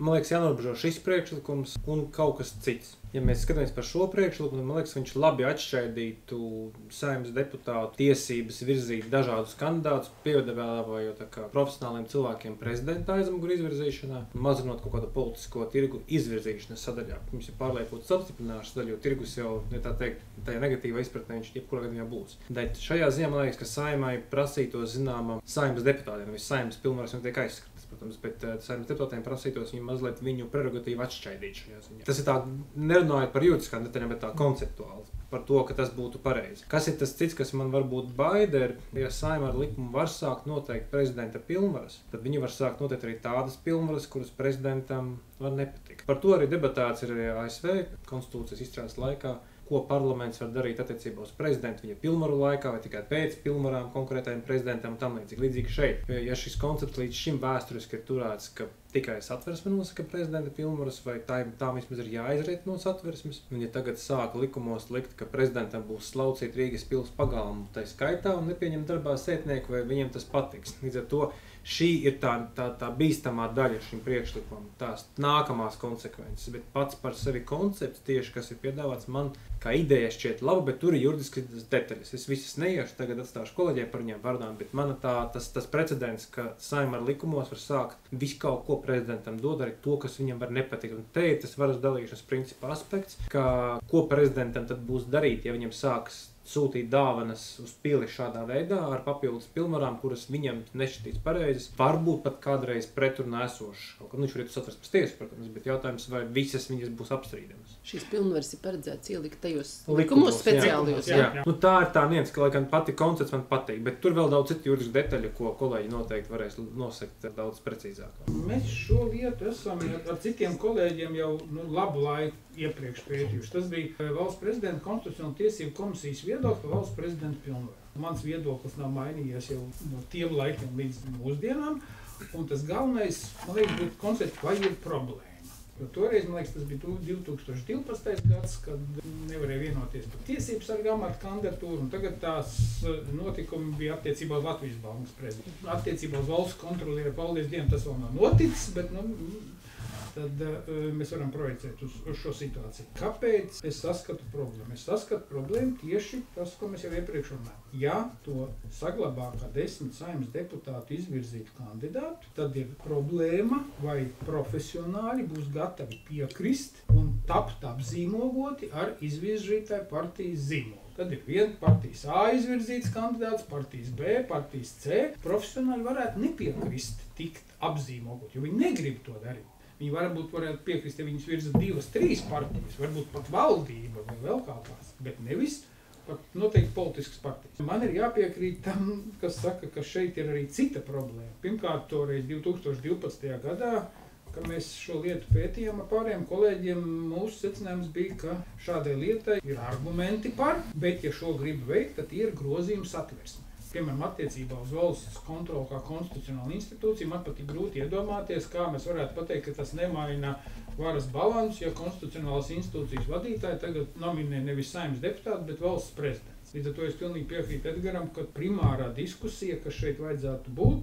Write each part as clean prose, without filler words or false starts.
Man liekas, jānorobežo šis priekšlikums un kaut kas cits. Ja mēs skatāmies par šo priekšlikumu, man liekas, viņš labi atšķaidītu Saeimas deputātu tiesības virzīt dažādus kandidātus, piedāvājot profesionāliem cilvēkiem prezidenta aizmuguri izvirzīšanā, mazinot kaut kādu politisko tirgu izvirzīšanas sadaļā. Mums ir pārliekot apstiprināšanas sadaļu, jo tirgus jau, ja tā teikt, tajā negatīvā izpratnē viņš jebkurā gadījumā būs. Bet šajā ziņā man liekas, ka Saeimai prasītos zināma Saeimas deputātiem, nevis Saeimas pilnvaras un tiek aizskatas, protams, bet Saeimas deputātiem prasītos viņu mazliet viņu prerogatīvu atšķaidīt šajā ziņā. Tas ir tā, nerunājot par juridiskām detaļām, bet tā konceptuāli, par to, ka tas būtu pareizi. Kas ir tas cits, kas man varbūt baida, ir, ja Saeima ar likumu var sākt noteikt prezidenta pilnvaras, tad viņi var sākt noteikt arī tādas pilnvaras, kuras prezidentam var nepatikt. Par to arī debatēts ir ASV konstitūcijas izstrādes laikā, ko parlaments var darīt attiecībā uz prezidentu viņa pilnvaru laikā vai tikai pēc pilnvarām konkrētajam prezidentam un tam līdzīgi. Līdzīgi šeit, ja šis koncepts līdz šim vēsturiski ir turēts, ka tikai Satversme nosaka prezidenta pilnvaras, vai tā vismaz ir jāizriet no Satversmes, un ja tagad sāka likumos likt, ka prezidentam būs slaucīt Rīgas pils pagalmu tai skaitā un nepieņem darbā sētnieku, vai viņiem tas patiks. Līdz ar to šī ir tā bīstamā daļa šim priekšlikumam, tās nākamās konsekvences, bet pats par sevi koncepts tieši, kas ir piedāvāts, man kā ideja šķiet laba, bet tur ir juridiski detaļas. Es visas neiešu, tagad atstāšu kolēģiem par viņiem vārdām, bet man tas precedents, ka Saeima ar likumos var sākt visu kaut ko prezidentam dod arī to, kas viņam var nepatikt. Un te ir tas varas dalīšanas principa aspekts, ka ko prezidentam tad būs darīt, ja viņam sāks sūtīt dāvanas uz pili šādā veidā ar papildus pilnvarām, kuras viņam nešķitīs pareizes, varbūt pat kādreiz pretrunā esošas. Kaut kā viņš var iet uz Satversmes tiesu, protams, bet jautājums, vai visas viņas būs apstrīdamas. Šīs pilnvaras ir paredzēts ielikt tajos likumos speciālijos. Jā. Nu, tā ir tā nianse, ka laikam pati koncepts man patīk, bet tur vēl daudz citu juridisku detaļu, ko kolēģi noteikti varēs nosekt daudz precīzāk. Mēs šo lietu esam ar citiem kolēģiem jau labu laiku iepriekš pētījuši. Tas bija Valsts prezidenta konstitucionālo tiesību komisijas viedoklis par valsts prezidenta pilnvaru. Mans viedoklis nav mainījies jau no tiem laikiem līdz mūsdienām, un tas galvenais, man liekas, būtu koncepts, vai ir problēma. Jo toreiz, man liekas, tas bija 2012. gads, kad nevarēja vienoties par tiesību sargu amatu kandidatūru, un tagad tās notikumi bija attiecībā uz Latvijas Bankas prezidentu. Attiecībā uz valsts kontrolieru, paldies Dievam, tas vēl nav noticis, bet tad mēs varam projicēt uz šo situāciju. Kāpēc es saskatu problēmu? Es saskatu problēmu tieši tas, ko mēs jau iepriekš runājām. Ja to saglabā kā 10 Saeimas deputātu izvirzītu kandidātu, tad ir problēma, vai profesionāļi būs gatavi piekrist un tapt apzīmogoti ar izvirzītāju partijas zīmolu. Tad ir viena partijas A izvirzīts kandidāts, partijas B, partijas C. Profesionāļi varētu nepiekrist tikt apzīmogot, jo viņi negrib to darīt. Viņi varētu piekrist, ja viņus virza 2-3 partijas, varbūt pat valdība vai vēl kāds, bet nevis pat noteikti politiskas partijas. Man ir jāpiekrīt tam, kas saka, ka šeit ir arī cita problēma. Pirmkārt, toreiz 2012. gadā, kad mēs šo lietu pētījām ar pārējiem kolēģiem, mūsu secinājums bija, ka šādai lietai ir argumenti par, bet ja šo grib veikt, tad ir grozījumi Satversmē. Piemēram, attiecībā uz valsts kontroli kā konstitucionāla institūcija, man pat ir grūti iedomāties, kā mēs varētu pateikt, ka tas nemaina varas balansu, ja konstitucionālās institūcijas vadītāji tagad nominē nevis Saeimas deputātu, bet valsts prezidents. Līdz ar to es pilnīgi piekrītu Edgaram, ka primārā diskusija, kas šeit vajadzētu būt,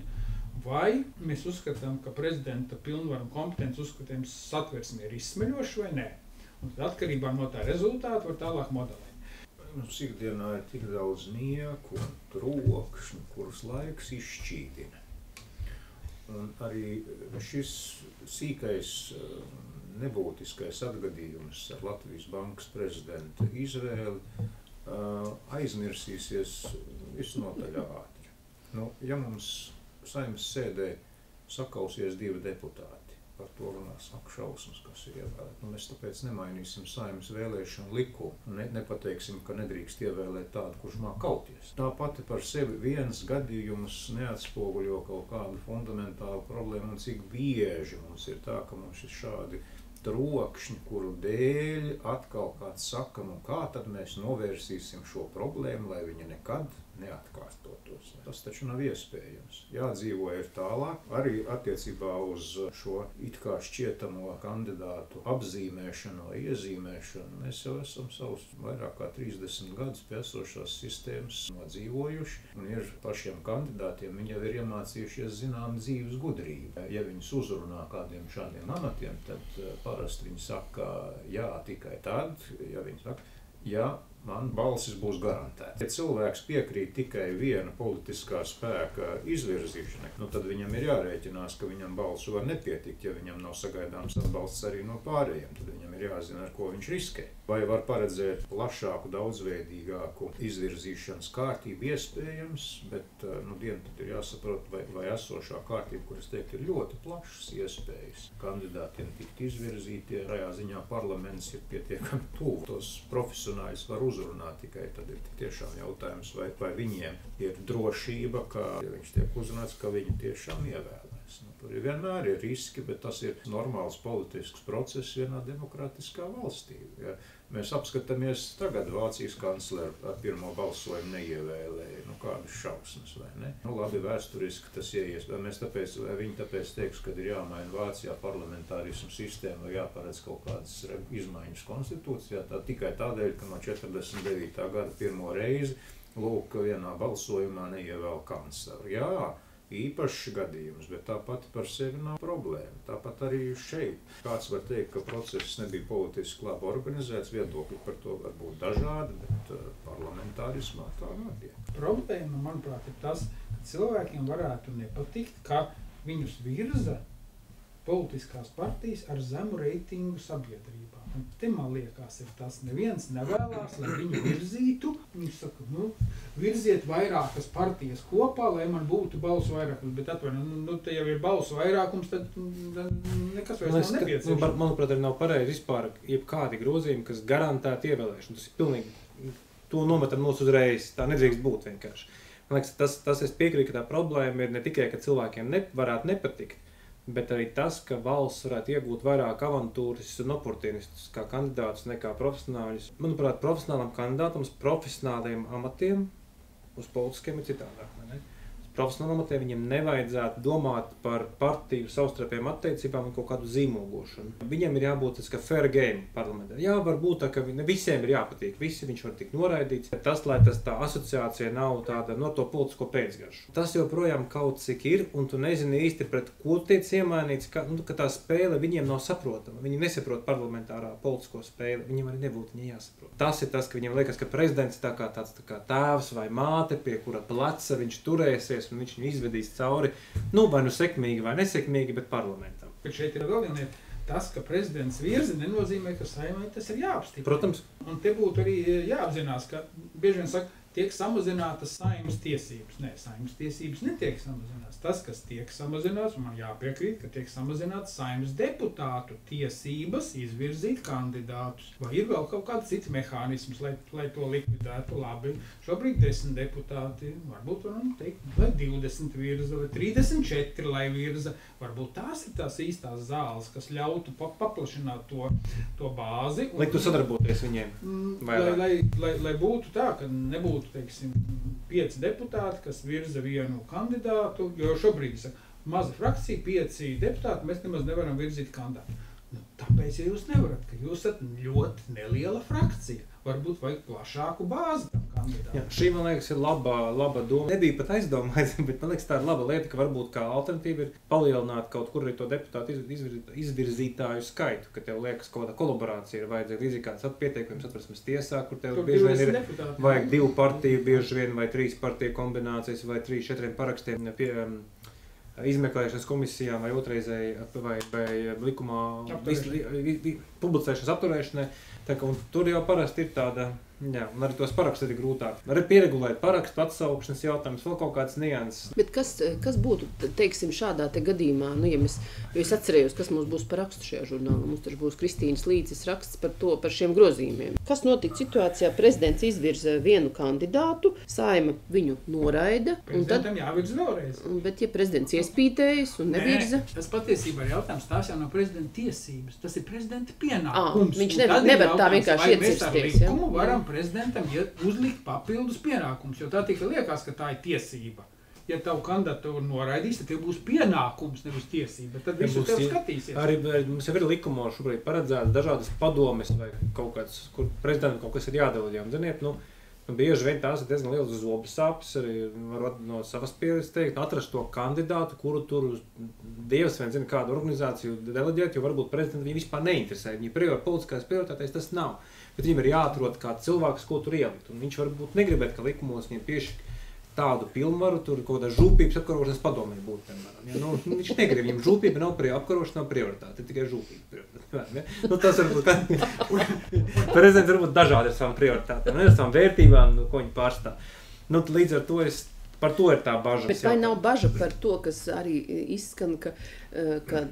vai mēs uzskatām, ka prezidenta pilnvaru un kompetences uzskatījums Satversmē ir izsmeļoši vai nē. Un tad atkarībā no tā rezultāta var tālāk modelēt. Mums ikdienā ir tik daudz nieku un trokšņu, kurus laiks izšķīdina. Un arī šis sīkais, nebūtiskais atgadījums ar Latvijas Bankas prezidenta izvēli aizmirsīsies visnotaļ ātri. Ja mums Saeimas sēdē sakausies 2 deputāti, par to runās šausmas, kas ir ievēlēt. Mēs tāpēc nemainīsim Saeimas vēlēšanu likumu. Nepateiksim, ka nedrīkst ievēlēt tādu, kurš māk kauties. Tā pati par sevi viens gadījums neatspoguļo kaut kādu fundamentālu problēmu, un cik bieži mums ir tā, ka mums ir šādi trokšņi, kuru dēļ atkal kāds saka, nu kā tad mēs novērsīsim šo problēmu, lai viņa nekad neatkārtotos. Tas taču nav iespējams. Jādzīvo ir tālāk, arī attiecībā uz šo it kā šķietamo kandidātu apzīmēšanu vai iezīmēšanu. Mēs jau esam savus vairāk kā 30 gadus pie esošās sistēmas nodzīvojuši, un ir pašiem kandidātiem, viņi jau ir iemācījušies zinām dzīves gudrību. Ja viņus uzrunā kādiem šādiem amatiem, tad parasti viņi saka, jā, tikai tad, ja viņi saka, jā, man balsis būs garantēta. Ja cilvēks piekrīt tikai viena politiskā spēka izvirzīšanai, nu tad viņam ir jārēķinās, ka viņam balsu var nepietikt, ja viņam nav sagaidāms atbalsts arī no pārējiem, tad viņam ir jāzina, ar ko viņš riskē. Vai var paredzēt plašāku, daudzveidīgāku izvirzīšanas kārtību iespējams, bet dienu tad ir jāsaprot, vai esošā kārtība, kuras teikt, ir ļoti plašas iespējas kandidātiem tikt izvirzītie. Tajā ziņā parlaments ir pietiekami tuvu. Tos profesionāļus var uzrunāt, tikai tad ir tiešām jautājums, vai viņiem ir drošība, ka, ja viņš tiek uzrunāts, ka viņi tiešām ievēlēs. Tur vienmēr ir riski, bet tas ir normāls politisks process vienā demokrātiskā valstī. Ja mēs apskatāmies tagad Vācijas kancleru ar pirmo balsojumu neievēlēja, kādas šausmas, vai ne? Labi, vēsturiski tas ieies, vai viņi tāpēc teiks, kad ir jāmaina Vācijā parlamentārismu sistēma vai jāparedz kaut kādas izmaiņas konstitūcijā, tā tikai tādēļ, ka no 49. gada pirmo reizi, vienā balsojumā neievēl kancleru. Jā, īpašs gadījums, bet tāpat par sevi nav problēma. Tāpat arī šeit. Kāds var teikt, ka process nebija politiski labi organizēts, viedokļi par to var būt dažādi, bet parlamentārismā tā nebija. Problēma, manuprāt, ir tas, ka cilvēkiem varētu nepatikt, ka viņus virza politiskās partijas ar zemu reitingu sabiedrībā. Un te, man liekas, ir tas, neviens nevēlās, lai viņu virzītu. Viņš saka, virziet vairākas partijas kopā, lai man būtu balsu vairākums, bet te jau ir balsu vairākums, tad nekas vairs nav nepieciešams. Manuprāt, arī nav pareizi vispār jebkādi grozījumi, kas garantētu ievēlēšanu. Tas ir pilnīgi, to nometam nos uzreiz, tā nedrīkst būt vienkārši. Man liekas, tas es piekrītu, ka tā problēma ir ne tikai, ka cilvēkiem varētu nepatikt, bet arī tas, ka valsts varētu iegūt vairāk avantūristus un oportunistus kā kandidātus nekā profesionāļus. Manuprāt, profesionālam kandidātam uz profesionāliem amatiem, uz politiskiem ir citādāk. Profesionālam amatiem viņiem nevajadzētu domāt par partiju savstarpējām attiecībām un kaut kādu zīmogošanu. Viņiem ir jābūt tas, ka fair game parlamentā. Jā, varbūt tā, ka visiem ir jāpatīk, viņš var tikt noraidīts. Tas, lai tā asociācija nav tāda no to politisko pēcgaršu. Tas joprojām kaut cik ir, un tu nezini īsti pret ko tiec iemainīts, ka tā spēle viņiem nav saprotama. Viņi nesaprot parlamentārā politisko spēli, viņiem arī nebūtu viņa jāsaprot. Tas ir tas, ka viņiem liekas, ka prezidents tāds tēvs vai māte, pie kura pleca viņš turēsies, un viņš viņu izvedīs cauri, vai sekmīgi vai nesekmīgi, bet parlamentam. Bet šeit ir vēl viena tas, ka prezidents virza, nenozīmē, ka Saeimai tas ir jāapstiprina. Protams. Un te būtu arī jāapzinās, ka bieži vien saka, tiek samazinātas Saeimas tiesības. Nē, Saeimas tiesības netiek samazinātas. Tas, kas tiek samazināts, un man jāpiekrīt, ka tiek samazināts Saeimas deputātu tiesības izvirzīt kandidātus. Vai ir vēl kaut kāds cits mehānisms, lai to likvidētu? Labi, šobrīd 10 deputāti, varbūt varam teikt, vai 20 virza, vai 34 lai virza. Varbūt tās ir tās īstās zāles, kas ļautu paplašināt to bāzi. Lai tu sadarboties viņiem. Lai būtu tā, ka nebūtu, teiksim, 5 deputāti, kas virza vienu kandidātu, jo šobrīd ir maza frakcija, 5 deputāti, mēs nemaz nevaram virzīt kandidātu. Tāpēc, ja jūs nevarat, ka jūs esat ļoti neliela frakcija, varbūt vajag plašāku bāzi tam kandidātam. Jā, šī, man liekas, ir laba doma. Nebija pat aizdomāts, bet man liekas, tā ir laba lieta, ka varbūt kā alternatīva ir palielināt kaut kur arī to deputātu izvirzītāju skaitu, ka tev liekas, kaut kāda kolaborācija ir vajadzīga līdzīgi kāds pieteikums Satversmes tiesā, kur tev bieži vien ir vajag 2 partiju, bieži vien vai 3 partiju kombinācijas vai 3-4 parakstiem pie izmeklēšanas komisijām vai otrreizēji vai likumā publicēšanas apturēšanai. Un tur jau parasti ir tāda Jā, un arī tos parakstus ir grūtāk. Arī pieregulēt parakstu atsaukšanas jautājumus, vēl kaut kāds nianses. Bet kas būtu, teiksim, šādā te gadījumā, jo es atcerējos, kas mums būs par rakstu šajā žurnālā. Mums taču būs Kristīnas Līces raksts par šiem grozījumiem. Kas notika situācijā? Prezidents izvirza vienu kandidātu, Saeima viņu noraida. Prezidentam jāvirza vēlreiz. Bet ja prezidents iespītējas un nevirza? Tas patiesībā ir jautājums, tās jau nav prezidenta tiesības. Tas ir prezidenta pienākums. Viņš nevar tā vienkārši iecirsties. Varam prezidentam uzlikt papildus pienākums, jo tā tikai liekas, ka tā ir tiesība. Ja tavu kandidatūru noraidīs, tad tev būs pienākums, nevis tiesība. Tad visu tev skatīsies. Arī mums jau ir likumos šobrīd paredzēts dažādas padomes vai kaut kāds, kur prezidentam kaut kas ir jādala. Ziniet, bieži vien tās ir diezgan liels zobas sāpes, arī var no savas pieredzes teikt, atrast to kandidātu, kuru tur Dievs vien zina kādu organizāciju deleģēt, jo varbūt prezidentam viņi vispār neinteresē. Viņi politiskās prioritātēs tas nav. Bet viņam ir jāatrod kāds cilvēks, ko tur ielikt. Un viņš varbūt negribētu, ka likumos viņam piešķir tādu pilnvaru, tur kaut kādā žūpības apkarošanas padomē būtu, piemēram. Viņš negrib, viņam žūpība nav apkarošana, nav prioritāte, tikai žūpība prioritāte. Tas varbūt, prezidents varbūt dažādi ar savām prioritātēm, ar savām vērtībām, ko viņi pārstāv. Līdz ar to par to ir tā bažas. Bet vai nav baža par to, kas arī izskan, ka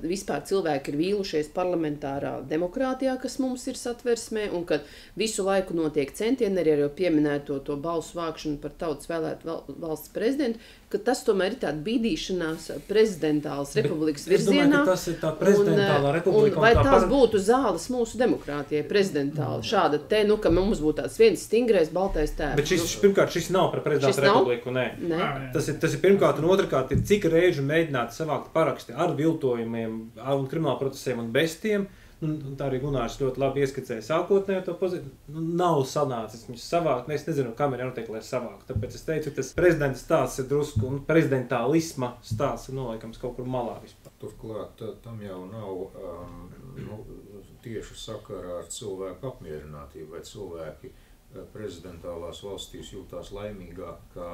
vispār cilvēki ir vīlušies parlamentārā demokrātijā, kas mums ir satversmē, un ka visu laiku notiek centieni, arī jau pieminēto to balsu vākšanu par tautas vēlētu valsts prezidentu, ka tas tomēr ir tāda bīdīšanās prezidentālas republikas virzienā. Es domāju, ka tas ir tā prezidentālā republika. Vai tās būtu zāles mūsu demokrātijai prezidentāla? Šāda te, ka mums būtu tāds viens stingrais baltais tēvs. Bet pirmkārt, šis nav par prezidentu republiku, nē. Tas ir pirmkārt un otrkārt, cik reižu mēģināt savākt paraksti ar viltojumiem un krimināla procesiem un bez tiem. Tā arī Gunārs ļoti labi ieskicēja sākotnējo to pozīciju. Nav sanācis viņus savākt. Es nezinu, kam ir jānotiek, lai savāktu. Tāpēc es teicu, ka tas prezidenta stāsts ir drusku un prezidentālisma stāsts ir noliekams kaut kur malā vispār. Turklāt tam jau nav tieši sakarā ar cilvēku apmierinātību, vai cilvēki prezidentālās valstīs jūtās laimīgāk kā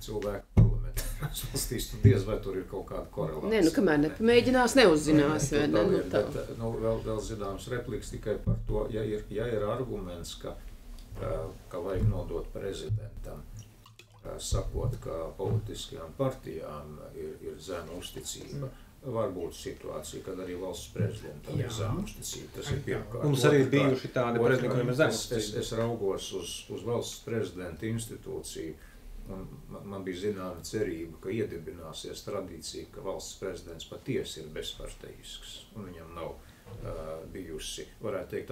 cilvēku parlamentārās valstīs. Diez vai tur ir kaut kāda korelācija. Nē, kamēr nepamēģinās, neuzzinās. Vēl zināms repliks tikai par to, ja ir arguments, ka vajag nodot prezidentam, sakot, ka politiskajām partijām ir zema uzticība. Var būt situācija, kad arī valsts prezidentam ir zema uzticība. Tas ir pirmkārt. Mums arī ir bijuši tādi prezidenti, kuriem ir zema uzticība. Es raugos uz valsts prezidenta institūciju, un man bija zināma cerība, ka iedibināsies tradīcija, ka valsts prezidents patiesi ir bezparteisks, un viņam nav bijusi, varētu teikt,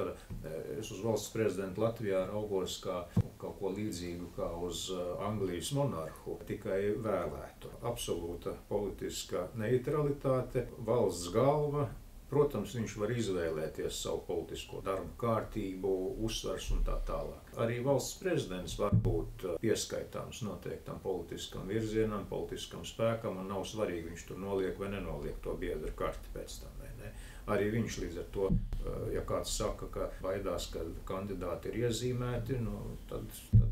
es uz valsts prezidentu Latvijā raugos kā kaut ko līdzīgu kā uz Anglijas monarhu, tikai vēlētu. Absolūta politiska neutralitāte, valsts galva, protams, viņš var izvēlēties savu politisko darbu kārtību, uzsvars un tā tālāk. Arī valsts prezidents var būt pieskaitāms noteiktam politiskam virzienam, politiskam spēkam, un nav svarīgi, viņš tur noliek vai nenoliek to biedru karti pēc tam, vai ne? Arī viņš līdz ar to, ja kāds saka, ka baidās, ka kandidāti ir iezīmēti, tad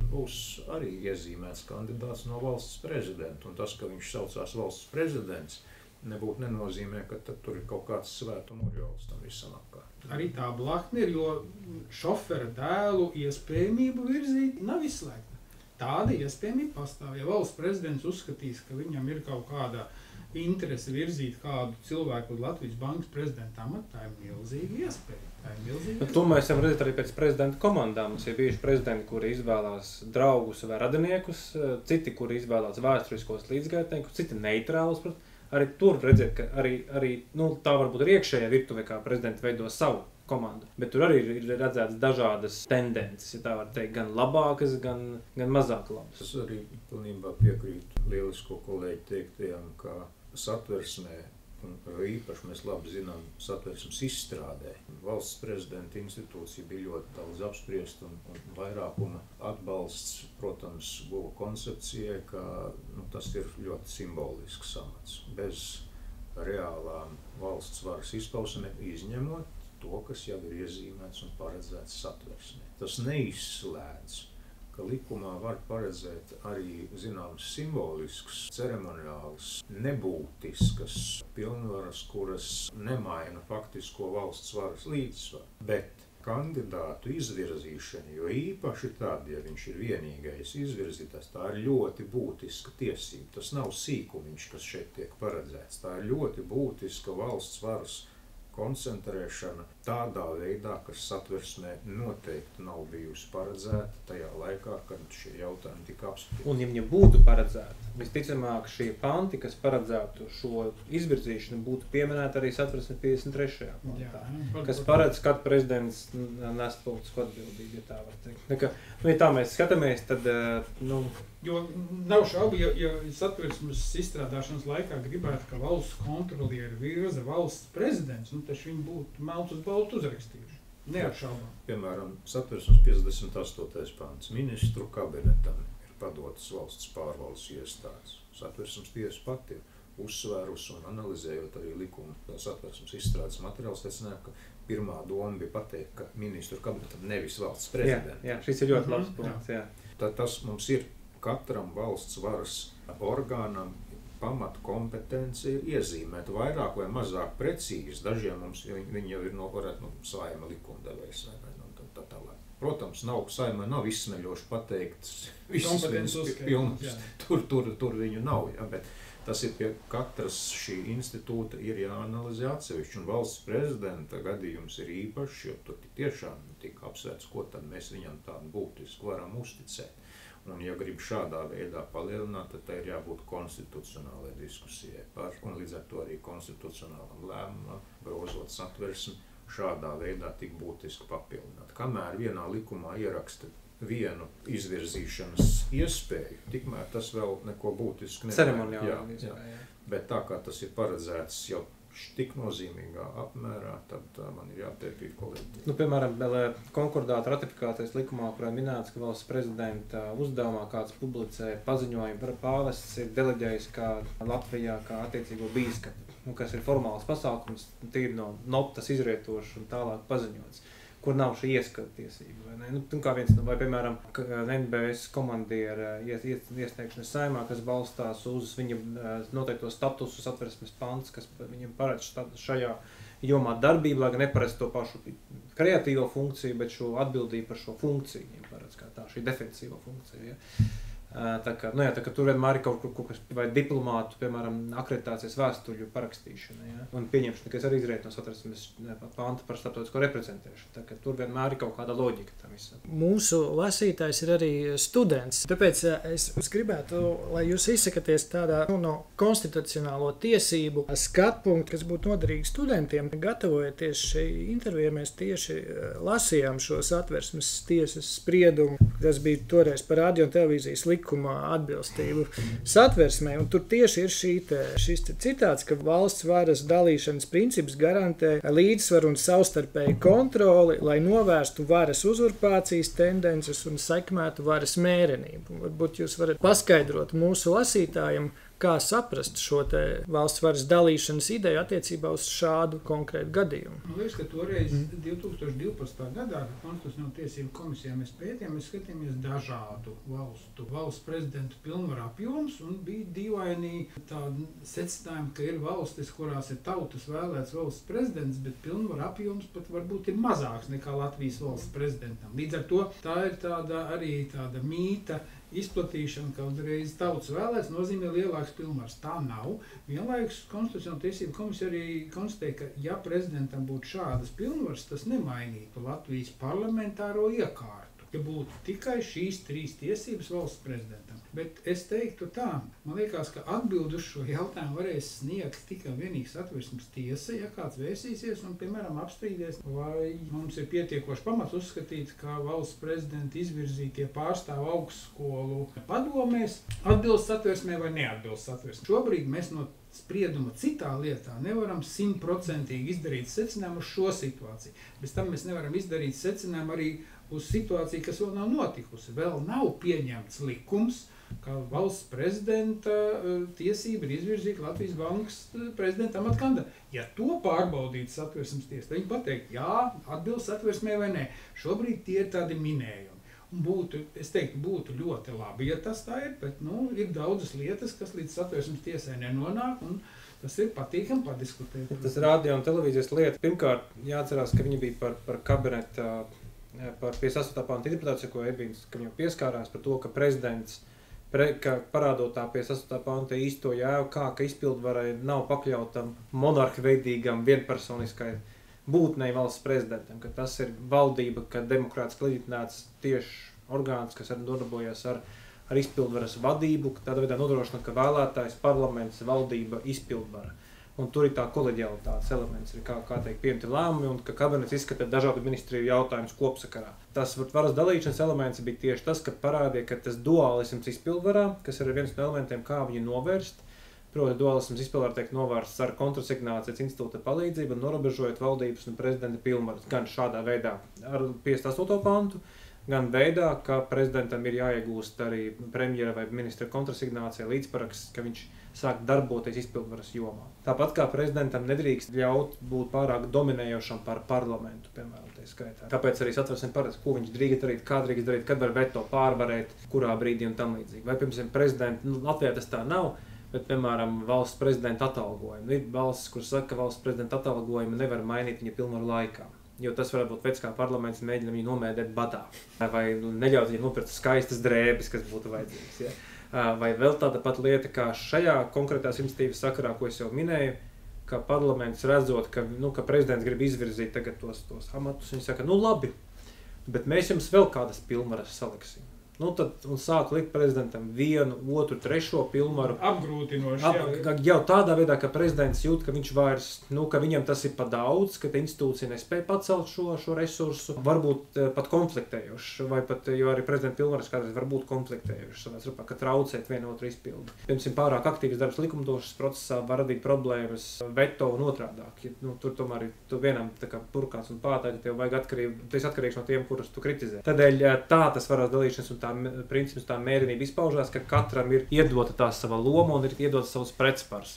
būs arī iezīmēts kandidāts no valsts prezidenta. Un tas, ka viņš saucās valsts prezidents, nebūtu nenozīmē, ka tur ir kaut kāds svētuma urjols tam visam apkārt. Arī tā blakne ir, jo šofera dēlu iespējamību virzīt nav izslēgta. Tāda iespējamība pastāv. Ja valsts prezidents uzskatīs, ka viņam ir kaut kāda interesi virzīt kādu cilvēku uz Latvijas bankas prezidenta amatu, tā ir milzīga iespēja. To mēs varam redzēt arī pēc prezidenta komandām. Mums ir bijuši prezidenti, kuri izvēlās draugus vai radiniekus, citi, kuri izvēlās vēsturiskos līdzgaitniekus, citi neitrālus. Arī tur redzēt, ka arī tā varbūt ir iekšējā virtuvē, kā prezidenti veido savu komandu. Bet tur arī ir redzētas dažādas tendences, ja tā var teikt, gan labākas, gan mazāk labas. Es arī pilnībā piekrītu lielisko kolēģi teiktajam, ka satversmē, un īpaši mēs labi zinām satversmes izstrādē, valsts prezidenta institūcija bija ļoti daudz apspriest un vairākuma atbalsts, protams, buvo koncepcijai, ka tas ir ļoti simbolisks amats. Bez reālām valsts varas izpausmēm izņemot to, kas jau ir iezīmēts un paredzēts satversmē. Tas neizslēdz, ka likumā var paredzēt arī zināms simbolisks, ceremoniāls, nebūtiskas pilnvaras, kuras nemaina faktisko valsts varas līdzsvaru. Bet kandidātu izvirzīšana, jo īpaši tad, ja viņš ir vienīgais izvirzītājs, tā ir ļoti būtiska tiesība. Tas nav sīkumiņš, kas šeit tiek paredzēts. Tā ir ļoti būtiska valsts varas koncentrēšana tādā veidā, kas Satversmē noteikti nav bijusi paredzēta tajā laikā, kad šie jautājumi tika apspriesti. Un ja viņa būtu paredzēta, visticamāk šie panti, kas paredzētu šo izvirzīšanu, būtu pieminēti arī Satversmes 53. pantā, kas paredz, kad prezidents nes politisko atbildību, ja tā var teikt. Ja tā mēs skatāmies, tad, Jo nav šaubu, ja Satversmes izstrādāšanas laikā gribētu, ka valsts kontrolieri virza valsts prezidents, taču viņi būtu melns uz baltu uzrakstījuši. Neapšaubām. Piemēram, Satversmes 58. pants. Ministru kabinetam ir padotas valsts pārvaldes iestādes. Satversmes tiesa pati ir uzsvērusi un analizējot arī likumu Satversmes izstrādes materiālus, secināja, ka pirmā doma bija pateikt, ka ministru kabinetam nevis valsts prezidentam. Jā, šis ir ļoti labs punkts. Tad tas mums ir katram valsts varas orgānam pamata kompetence ir iezīmēt vairāk vai mazāk precīzi. Dažiem mums viņi jau ir Saeima likumdevējs vai tā tālāk. Protams, Saeimai nav izsmeļoši pateikt visus viņus pilnus. Tur viņu nav, bet tas ir pie katras šī institūta ir jāanalizē atsevišķi. Un valsts prezidenta gadījums ir īpašs, jo tur tiešām tika apsvērts, ko tad mēs viņam tādu būtisku varam uzticēt. Un, ja grib šādā veidā palielināt, tad ir jābūt konstitucionālai diskusijai par, un līdz ar to arī konstitucionālam lēmumam, grozot Satversmi, šādā veidā tik būtiski papildināt. Kamēr vienā likumā ieraksta vienu izvirzīšanas iespēju, tikmēr tas vēl neko būtiski nevar. Ceremoniāli iespēja. Bet tā kā tas ir paredzēts jau tik nozīmīgā apmērā, tad man ir jāpiekrīt kolēģi. Piemēram, konkordāta ratifikācijas likumā, kurā minēts, ka valsts prezidenta uzdevumā kāds publicē paziņojumu par pāvests ir deleģējis kā Latvijā kā attiecīgo bīskapu, kas ir formāls pasākums, tīri no notas izrietošs un tālāk paziņots, kur nav šī ieskata tiesība. Kā viens, vai piemēram, NBS komandiera iesniegšanas Saeimā, kas balstās uz viņa noteikto statusu Satversmes pants, kas viņam paredz šajā jomā darbību, lai gan neparedz to pašu kreatīvo funkciju, bet šo atbildību par šo funkciju viņam paredz kā tā, šī defensīvo funkcija. Ja? Tā kā tur vienmēr ir kaut kas, vai diplomātu, piemēram, akreditācijas vēstuļu parakstīšana, ja? Un pieņemšana, kas arī izriet no Satversmes panta par starptautisko reprezentēšanu. Tā kā tur vienmēr ir kaut kāda loģika tam visam. Mūsu lasītājs ir arī students, tāpēc es gribētu, lai jūs izsakaties tādā no konstitucionālo tiesību skatpunktu, kas būtu noderīgi studentiem. Gatavojoties šai intervijai, mēs tieši lasījām šo Satversmes tiesas spriedumu, kas bija toreiz par radio un televīzijas likuma atbilstību Satversmē, un tur tieši ir šis citāts, ka valsts varas dalīšanas princips garantē līdzsvaru un savstarpēju kontroli, lai novērstu varas uzurpācijas tendences un sekmētu varas mērenību. Varbūt jūs varat paskaidrot mūsu lasītājiem, kā saprast šo te valsts varas dalīšanas ideju attiecībā uz šādu konkrētu gadījumu. Man liekas, ka toreiz 2012. gadā Konstitucionālo tiesību komisijā mēs pētījām, mēs skatījāmies dažādu valsts prezidentu pilnvaru apjoms, un bija dīvaini tādi secinājumi, ka ir valstis, kurās ir tautas vēlēts valsts prezidents, bet pilnvaru apjoms pat varbūt ir mazāks nekā Latvijas valsts prezidentam. Līdz ar to tā ir tāda mīta izplatīšana, ka uzreiz tautas vēlēts nozīmē lielāks pilnvars. Tā nav. Vienlaikus Konstitucionālo tiesību komisija arī konstatēja, ka ja prezidentam būtu šādas pilnvaras, tas nemainītu Latvijas parlamentāro iekārtu, ja būtu tikai šīs trīs tiesības valsts prezidentam. Bet es teiktu tā, man liekas, ka atbildi uz šo jautājumu varēs sniegt tikai vienīgi Satversmes tiesa, ja kāds vērsīsies un, piemēram, apstrīdēs, vai mums ir pietiekoši pamats uzskatīt, ka valsts prezidenta izvirzītie pārstāv augstskolu padomēs atbilst Satversmē vai neatbilst Satversmē. Šobrīd mēs no sprieduma citā lietā nevaram 100% izdarīt secinājumu uz šo situāciju. Bez tam mēs nevaram izdarīt secinājumu arī uz situāciju, kas vēl nav notikusi. Vēl nav pieņemts likums, ka valsts prezidenta tiesība ir izvirzīt Latvijas bankas prezidenta amata kandidātu. Ja to pārbaudītu Satversmes tiesa, tad viņi pateikt, jā, atbilst Satversmē vai nē. Šobrīd tie ir tādi minējumi. Es teiktu, būtu ļoti labi, ja tas tā ir, bet ir daudzas lietas, kas līdz Satversmes tiesai nenonāk, un tas ir patīkami padiskutēt. Tas radio un televīzijas lieta. Pirmkārt, jāatcerās, ka viņi bija par kabineta, par 58. panta interpretāciju, ko Edvīns, ka viņam pieskārās par to, ka prezidents, ka parādot tā 58. panta īsto jēvu, ka izpildvarai nav pakļautam monarha veidīgam vienpersoniskai būtnei valsts prezidentam, ka tas ir valdība, ka demokrātiski leģitimēts tieši orgāns, kas nodarbojas ar izpildvaras vadību, ka tādā veidā nodrošina, ka vēlētājs, parlaments, valdība, izpildvara. Un tur ir tā koleģialitātes elements, ir kā teikt, pieņemti lēmumi, un ka kabinets izskata dažādu ministriju jautājumus kopsakarā. Tas varas dalīšanas elements bija tieši tas, ka parādīja, ka tas duālisms izpildvarā, kas ir viens no elementiem, kā viņu novērst, proti duālisms izpildvarā tiek novērsts ar kontrasignācijas institūta palīdzību un norobežojot valdības un prezidenta pilnvaras gan šādā veidā ar 58. pantu, gan veidā, ka prezidentam ir jāiegūst arī premjera vai ministra kontrasignācija līdzparaksts, ka viņš sāk darboties izpildvaras jomā. Tāpat kā prezidentam nedrīkst ļaut būt pārāk dominējošam par parlamentu, piemēram, tie skaitā. Tāpēc arī Satversme paredz, ko viņš drīkst darīt, kā drīkst darīt, kad var veto pārvarēt, kurā brīdī un tam līdzīgi. Vai, piemēram, prezidenta, Latvijā tas tā nav, bet, piemēram, valsts prezidenta atalgojumu. Ir valsts, kur saka, ka valsts prezidenta atalgojumu nevar mainīt viņa pilnvaru laikā. Jo tas var būt veids, kā parlaments mēģina viņu nomēdēt badā. Vai neļaut viņam nopirkt skaistas drēbes, kas būtu vajadzīgas. Ja? Vai vēl tāda pat lieta, kā šajā konkrētās iniciatīvas sakarā, ko es jau minēju, ka parlaments redzot, ka prezidents grib izvirzīt tagad tos amatus, viņi saka, labi, bet mēs jums vēl kādas pilnvaras saliksim. Tad sāk likt prezidentam 1, 2, 3 pilnvaru. Apgrūtinoši. Jau tādā veidā, ka prezidents jūt, ka viņš vairs, ka viņam tas ir pa daudz, ka institūcija nespēja pacelt šo resursu, varbūt pat konfliktējuši, vai pat, jo arī prezidenta pilnvaras kādreiz var būt konfliktējuši, ka traucēt vienu otru izpildi. Piemēram, pārāk aktīvs darbs likumdošanas procesā var radīt problēmas veto un otrādāk. Tur tomēr tu vienam tā kā purkāns un pātāji, tev vajag atkarīgs no tiem, kurus tu kritizē. Tādēļ tā tas varas dalīšanas un princips, tā mērenība izpaužās, ka katram ir iedota tā sava loma un ir iedota savs pretspars.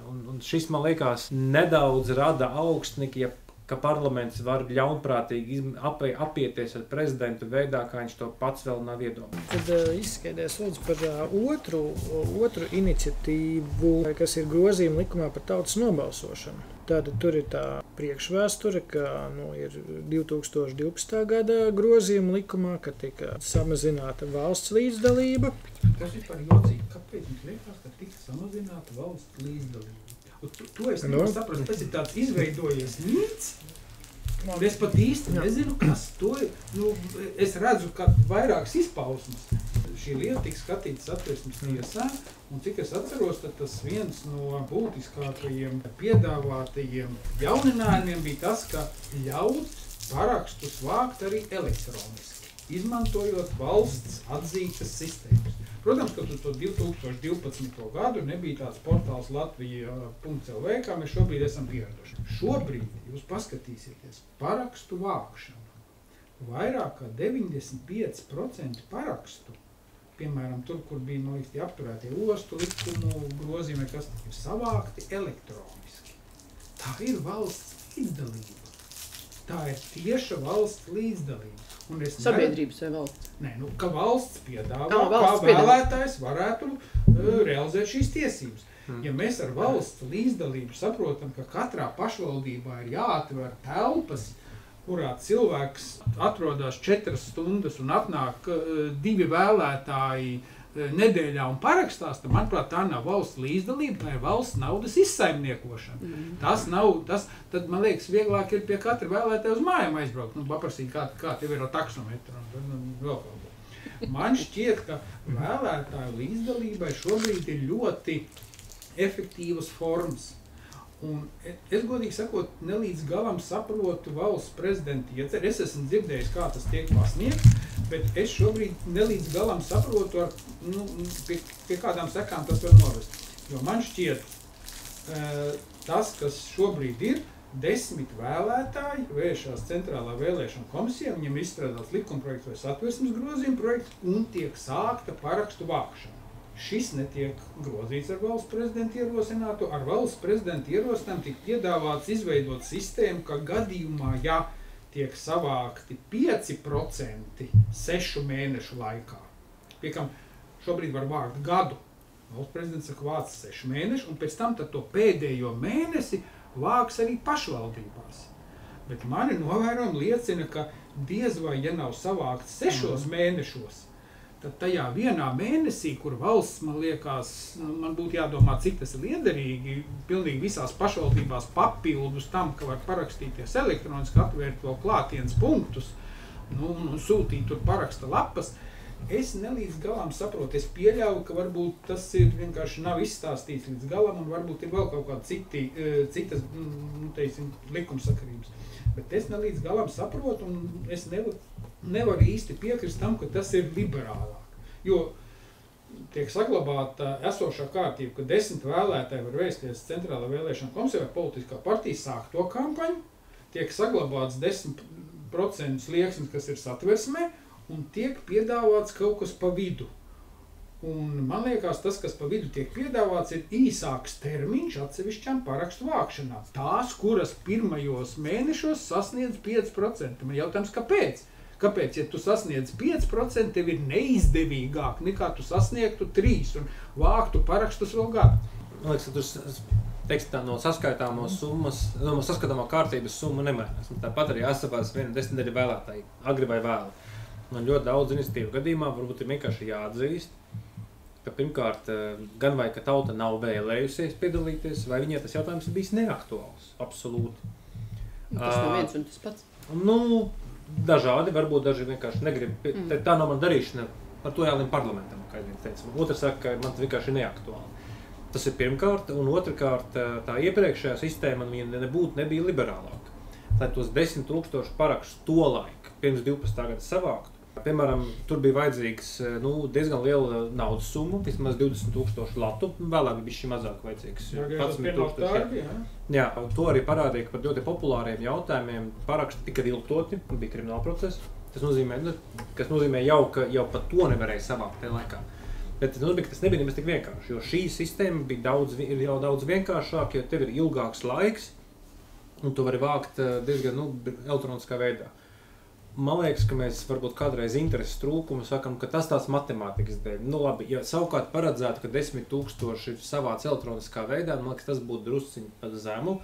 Un šis, man liekas, nedaudz rada augstniki, ka parlaments var ļaunprātīgi apieties ar prezidentu veidā, kā viņš to pats vēl nav iedomājis. Tad izskaidrs lūdzu par otru iniciatīvu, kas ir grozījuma likumā par tautas nobalsošanu. Tātad tur ir tā priekšvēsture, ka ir 2012. gada grozījuma likumā, ka tika samazināta valsts līdzdalība. Tas ir par jocīgi. Kāpēc mums liekas, ka tika samazināta valsts līdzdalība? To es nevaru saprast. Tas ir tāds izveidojies mīts. Es pat īsti nezinu, kas to ir. Es redzu, ka vairākas izpausmes. Šī lieta tika skatīta Satversmes tiesā, un cik es atceros, tad tas viens no būtiskākajiem piedāvātajiem jauninājumiem bija tas, ka ļaut parakstus vākt arī elektroniski, izmantojot valsts atzītas sistēmas. Protams, ka to 2012. gadu nebija tāds portāls Latvija.lv, kā mēs šobrīd esam pieraduši. Šobrīd jūs paskatīsieties parakstu vākšanu. Vairāk kā 95% parakstu, piemēram, tur, kur bija, man liekas, tie apturētie ostu likumu grozījumi, kas ir savākti elektroniski. Tā ir valsts līdzdalība. Tā ir tieša valsts līdzdalība. Sabiedrības vai valsts? Nē, ka valsts piedāvā, kā vēlētājs varētu realizēt šīs tiesības. Ja mēs ar valsts līdzdalību saprotam, ka katrā pašvaldībā ir jāatver telpas, kurā cilvēks atrodas 4 stundas un atnāk 2 vēlētāji nedēļā un parakstās, tad, manuprāt, tā nav valsts līdzdalība, tā ir valsts naudas izsaimniekošana. Tas nav, tad, man liekas, vieglāk ir pie katra vēlētāja uz mājām aizbraukt, paprasīt, kā tev ir ar taksometru un vēl kaut ko. Man šķiet, ka vēlētāju līdzdalībai šobrīd ir ļoti efektīvas formas. Un es, godīgi sakot, nelīdz galam saprotu valsts prezidenta ieceri. Es esmu dzirdējis, kā tas tiek pasniegts, bet es šobrīd nelīdz galam saprotu, pie kādām sekām tas var novest. Jo man šķiet, tas, kas šobrīd ir, 10 vēlētāji vēršās centrālā vēlēšana komisijā, viņiem ir izstrādāts likumprojekts vai Satversmes grozījuma projekts un tiek sākta parakstu vākšana. Šis netiek grozīts ar valsts prezidenta ierosinātu. Ar valsts prezidenta ierosinājumu tika piedāvāts izveidot sistēmu, ka gadījumā, ja tiek savākti 5% 6 mēnešu laikā. Piekam, šobrīd var vākt gadu. Valsts prezidents saka, vāc 6 mēneši, un pēc tam tad to pēdējo mēnesi vāks arī pašvaldībās. Bet mani novērojumi liecina, ka diez vai, ja nav savākts 6 mēnešos, tad tajā vienā mēnesī, kur valsts, man liekas, man būtu jādomā, cik tas ir liederīgi, pilnīgi visās pašvaldībās papildus tam, ka var parakstīties elektroniski, atvērt vēl klātienes punktus, un sūtīt tur paraksta lapas. Es nelīdz galam saprotu, es pieļauju, ka varbūt tas ir vienkārši nav izstāstīts līdz galam, un varbūt ir vēl kaut kādi citas, teiksim, likumsakarības. Bet es nelīdz galam saprotu, un es nevaru īsti piekrist tam, ka tas ir liberālāk. Jo tiek saglabāta esošā kārtība, ka 10 vēlētāji var vēsties Centrālā vēlēšana komisija vai politiskā partija sāk to kampaņu, tiek saglabāts 10% slieksnis, kas ir satversmē, un tiek piedāvāts kaut kas pa vidu. Un man liekas, tas, kas pa vidu tiek piedāvāts, ir īsāks termiņš atsevišķām parakstu vākšanā. Tās, kuras pirmajos mēnešos sasniedz 5%. Man jautājums, kāpēc? Kāpēc, ja tu sasniedz 5%, tev ir neizdevīgāk nekā tu sasniegtu 3% un vāktu parakstus vēl gadu? Man liekas, ka tu teiksim tā no saskaitāmo summas, no saskatāmā kārtības summa nemainās. Tāpat arī jāsavās viena desmitdaļa vēlētāji, agri vai vēlu. Man ļoti daudz iniciatīvu gadījumā varbūt ir vienkārši jāatzīst, ka pirmkārt gan vai ka tauta nav vēlējusies piedalīties, vai viņai tas jautājums ir bijis neaktuāls, absolūti. Tas nav viens un tas pats. Nu, dažādi, varbūt daži vienkārši negrib, tā nav man darīšana, par to jālien parlamentam, kā viens teica. Otrs saka, ka man tas vienkārši ir neaktuāli. Tas ir pirmkārt, un otrkārt tā iepriekšējā sistēma nebija liberālāka. Lai tos 10 000 parakstu tolaik pirms 12. gada savāktu. Piemēram, tur bija vajadzīgs diezgan liela naudas summa, vismaz 20 000 latu, vēlāk bija šī mazāk vajadzīgs. 11 000. Jā, to arī parādīja, ka par ļoti populāriem jautājumiem paraksti tika viltoti, bija krimināla procesa. Tas nozīmē jau, ka jau pat to nevarēja savākt tajā laikā. Bet tas nozīmē, ka tas nebija nemaz tik vienkārši, jo šī sistēma bija jau daudz vienkāršāk, jo tev ir ilgāks laiks, un tu vari vākt diezgan elektroniskā veidā. Man liekas, ka mēs varbūt kādreiz intereses trūkumu sakam, ka tas tās matemātikas dēļ. Labi, ja savukārt paredzētu, ka 10 000 ir savāc elektroniskā veidā, man liekas, tas būtu drusciņi par zemu,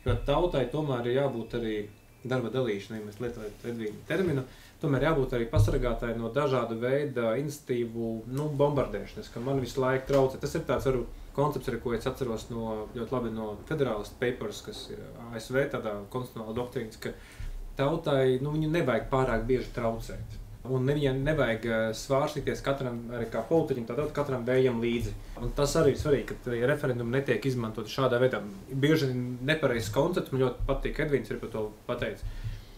jo tautai tomēr ir jābūt arī darba dalīšanai, mēs lietojam Edvīņa terminu, tomēr jābūt arī pasargātāji no dažāda veida iniciatīvu bombardēšanas, ka man visu laiku traucē. Tas ir tāds koncepts, arī, ko es atceros ļoti labi no Federalist Papers, kas ir ASV tādā konstitucionāla doktrīnas, ka tautai, viņu nevajag pārāk bieži traucēt. Un viņai nevajag svārstīties katram, arī kā politiķim, tātad katram vējam līdzi. Un tas arī ir svarīgi, ka referendumi netiek izmantoti šādā veidā. Bieži nepareizs koncepts, man ļoti patīk, Edvīns ir par to pateicis.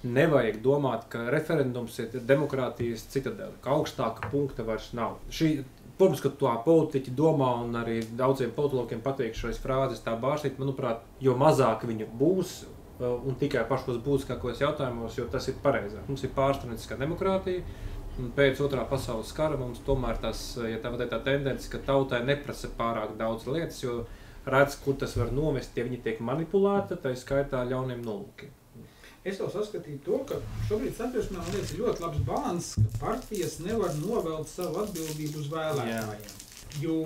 Nevajag domāt, ka referendums ir demokrātijas citadele, ka augstāka punkta vairs nav. Protams, ka tā politiķi domā un arī daudziem politologiem patīk šīs frāzes tā bārstīt, manuprāt, jo mazāk viņu būs, un tikai pašos būtiskākos jautājumos, jo tas ir pareizāk. Mums ir pārstāvnieciskā demokrātija, un pēc otrā pasaules kara mums tomēr tā tendence, ka tautai neprasa pārāk daudz lietas, jo redz, kur tas var novest, ja viņi tiek manipulēti, tā skaitā ļauniem nolūkiem. Es vēl saskatīju to, ka šobrīd satversmē, man liekas, ir ļoti labs balans, ka partijas nevar novelt savu atbildību uz vēlētājiem. Jo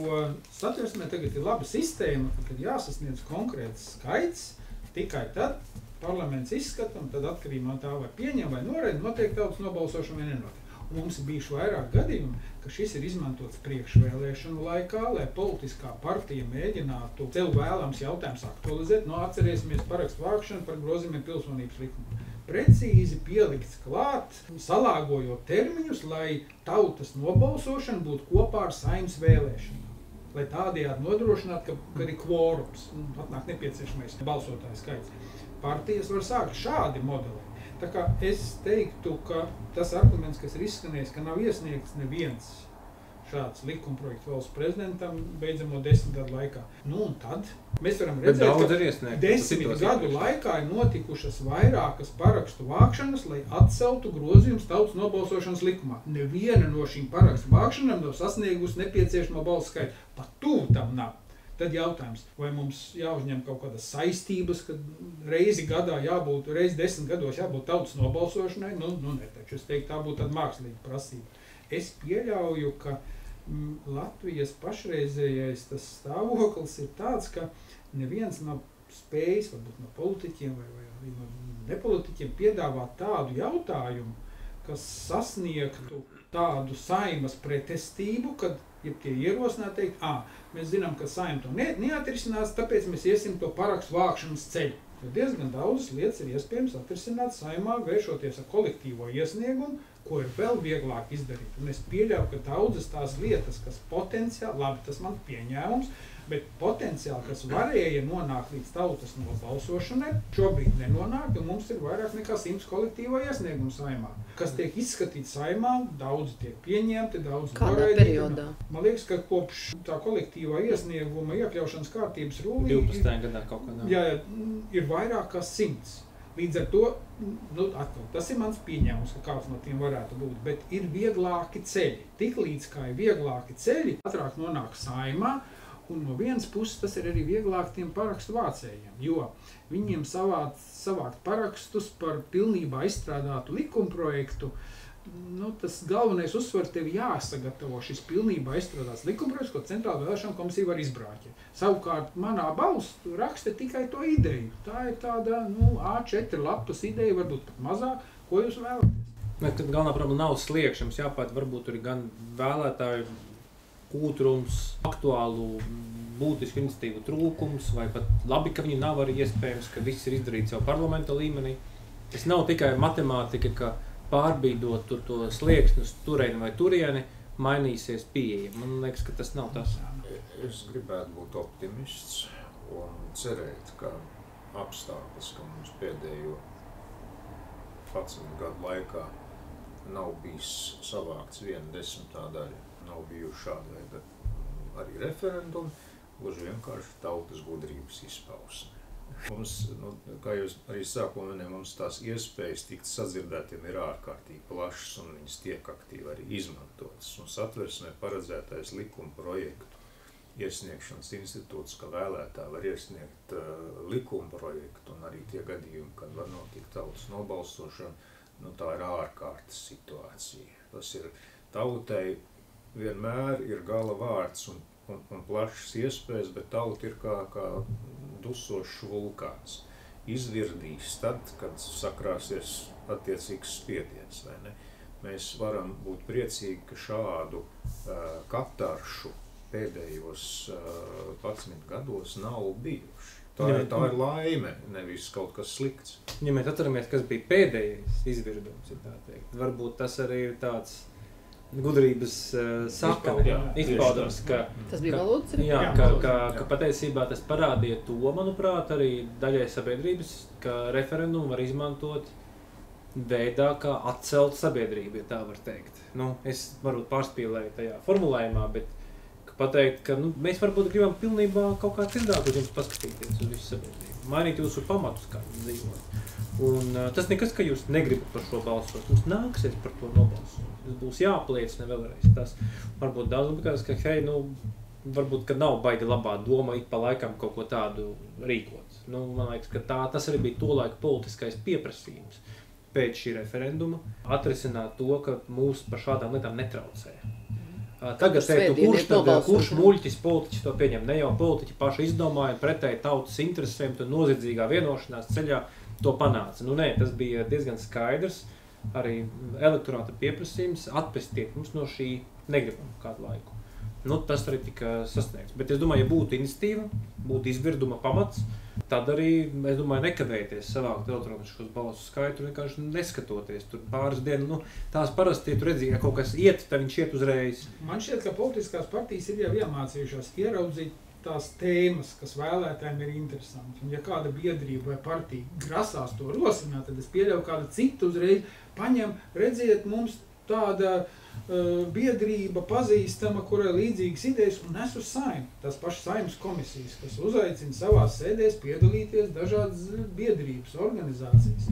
satversmē tagad ir laba sistēma, kad jāsasniedz konkrēts skaits, tikai tad parlaments izskata, un tad atkarībā no tā vai pieņem vai noraida, notiek tautas nobalsošana vai nenotiek. Un mums ir bijuši vairāk gadījumi, ka šis ir izmantots priekšvēlēšanu laikā, lai politiskā partija mēģinātu sev vēlams jautājums aktualizēt. Atcerēsimies parakstu vākšanu par grozījumiem pilsonības likumā. Precīzi pielikts klāt, salāgojot termiņus, lai tautas nobalsošana būtu kopā ar Saeimas vēlēšanām. Lai tādējādi nodrošinātu, ka ir kvorums un atnāk nepieciešamais balsotāju skaits. Partijas var sākt šādi modelēt. Tā kā es teiktu, ka tas arguments, kas ir izskanējis, ka nav iesniegts neviens šāds likumprojekts valsts prezidentam beidzamo 10 gadu laikā. Un tad mēs varam redzēt, ka 10 gadu laikā ir notikušas vairākas parakstu vākšanas, lai atceltu grozījumus tautas nobalsošanas likumā. Neviena no šīm parakstu vākšanām nav sasniegusi nepieciešamo balsu skaitu. Pat tuvu tam nav. Tad jautājums, vai mums jāuzņem kaut kādas saistības, kad reizi gadā jābūt, reizi 10 gados jābūt tautas nobalsošanai? Nu ne, taču es teiktu, tā būtu tāda mākslīga prasība. Es pieļauju, ka Latvijas pašreizējais tas stāvoklis ir tāds, ka neviens nav spējis, varbūt no politiķiem vai no nepolitiķiem, piedāvāt tādu jautājumu, kas sasniegtu tādu Saimas pretestību, kad ja tie ierosināja teikt, mēs zinām, ka Saima to neatrisinās, tāpēc mēs iesim to parakstu vākšanas ceļu. Jo diezgan daudzas lietas ir iespējams atrisināt Saimā, vēršoties ar kolektīvo iesniegumu, ko ir vēl vieglāk izdarīt. Un es pieļauju, ka daudzas tās lietas, kas potenciāli, labi, tas man pieņēmums, bet potenciāli, kas varēja nonākt līdz tautas nobalsošanai, šobrīd nenonāk, un mums ir vairāk nekā 100 kolektīvo iesniegumu Saimā. Kas tiek izskatīts Saimā, daudzi tiek pieņemti, daudzi Kādā periodā? Man liekas, ka kopš tā kolektīvā iesnieguma iekļaušanas kārtības rulī 12. gadā kaut kādā. Jā, ir vairāk kā 100. Līdz ar to, atkal, tas ir mans pieņēmums, ka kāds no tiem varētu būt, bet ir vieglāki ceļi. Tiklīdz kā ir vieglāki ceļi, ātrāk nonāk Saimā, un no vienas puses tas ir arī vieglāk tiem parakstu vācējiem, jo viņiem savākt parakstus par pilnībā izstrādātu likumprojektu, tas galvenais uzsvars tev jāsagatavo šis pilnībā izstrādāts likumprojekts, ko Centrāla vēlēšana komisija var izbrāķēt. Savukārt manā balstu raksta tikai to ideju. Tā ir tāda A4 lapas ideja, varbūt pat mazāk, ko jūs vēlaties. Galvenā problēma nav sliekšņums, jāpāt varbūt tur gan vēlētāju kūtrums, aktuālu būtisku iniciatīvu trūkums, vai pat labi, ka viņi nav arī iespējams, ka viss ir izdarīts jau parlamenta līmenī. Tas nav tikai matemātika, ka pārbīdot to sliekšņu uz turieni vai turieni, mainīsies pieeja. Man liekas, ka tas nav tas. Es gribētu būt optimists un cerēt, ka apstākļus, ka mums pēdējo 11 gadu laikā nav bijis savākts 1/10 daļa. Nav bijuši šāda veida arī referendumi, gluži vienkārši tautas gudrības izpausme. Mums, kā jūs arī sākumā minējāt, mums tās iespējas tikt sadzirdētiem ir ārkārtīgi plašas un viņas tiek aktīvi arī izmantotas. Un Satversmē paredzētais likuma projektu iesniegšanas institūts, ka vēlētāji var iesniegt likuma projektu un arī tie gadījumi, kad var notikt tautas nobalsošana, tā ir ārkārtas situācija. Tas ir tautai vienmēr ir gala vārds un plašas iespējas, bet tauta ir kā dusošs vulkāns. Izvirdīs tad, kad sakrāsies attiecīgs spiediens, vai ne? Mēs varam būt priecīgi, ka šādu kataršu pēdējos 11 gados nav bijuši. Tā ir laime, nevis kaut kas slikts. Ja mēs atceramies, kas bija pēdējais izvirdums, tā teikt, varbūt tas arī ir tāds gudrības izpaudums, ka tas bija valodas ka patiesībā tas parādīja to, manuprāt, arī daļai sabiedrības, ka referendumu var izmantot veidā, kā atcelt sabiedrību, ja tā var teikt. Es varbūt pārspīlēju tajā formulējumā, bet pateikt, ka mēs varbūt gribam pilnībā kaut kā citāk uz jums paskatīties uz visu sabiedrību, mainīt jūsu pamatus, kā jūs dzīvot. Un tas nekas, ka jūs negribat par šo balsot, jums nāksies par to nobalsot. Tas būs jāpliecina vēlreiz. Tas varbūt daudz likās, ka varbūt, ka nav baigi labā doma ik pa laikam kaut ko tādu rīkot. Man liekas, ka tas arī bija tolaik politiskais pieprasījums pēc šī referenduma atrisināt to, ka mūs par šādām lietām netraucē. Tagad kurš muļķis politiķis to pieņem? Ne jau politiķi paši izdomāja pretēji tautas interesēm, to noziedzīgā vienošanās ceļā to panāca. Nē, tas bija diezgan skaidrs, arī elektorāta pieprasījums atpestiet mums no šī negribam kādu laiku. Tas arī tika sasniegts. Bet es domāju, ja būtu iniciatīva, būtu izvirduma pamats, tad arī, es domāju, nekavēties savākt elektroniskos balsu skaitu, vienkārši neskatoties tur pāris dienu. Tās parasti, ja tu redzi, ja kaut kas iet, tad viņš iet uzreiz. Man šķiet, ka politiskās partijas ir jau iemācījušās ieraudzīt tās tēmas, kas vēlētājiem ir interesanti. Un ja kāda biedrība vai partija grasās to rosināt, tad es pieļauju kādu citu uzreiz paņem, redziet, mums tāda biedrība pazīstama, kurai līdzīgas idejas un nes uz Saimu. Tās pašas Saimas komisijas, kas uzaicina savās sēdēs piedalīties dažādas biedrības, organizācijas.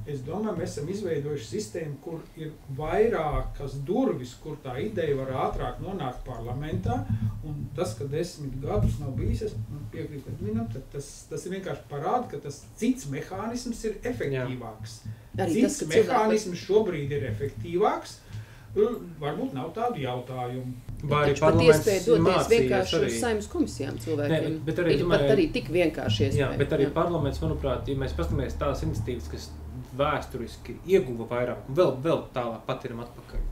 Es domāju, mēs esam izveidojuši sistēmu, kur ir vairākas durvis, kur tā ideja var ātrāk nonākt parlamentā, un tas, ka 10 gadus nav bijis, es piekrītu Edvinam, tad tas ir vienkārši parāda, ka tas cits mehānisms ir efektīvāks. Cits mehānisms šobrīd ir efektīvāks, varbūt nav tādu jautājumu. Vai arī parlaments doties vienkārši uz Saeimas komisijām cilvēkiem. Ne, bet arī, pat arī tik vienkārši iespēja. Jā, bet arī parlaments, manuprāt, ja mēs paskatāmies tās iniciatīvas, kas vēsturiski ieguva vairāk, un vēl tālāk patiram atpakaļ.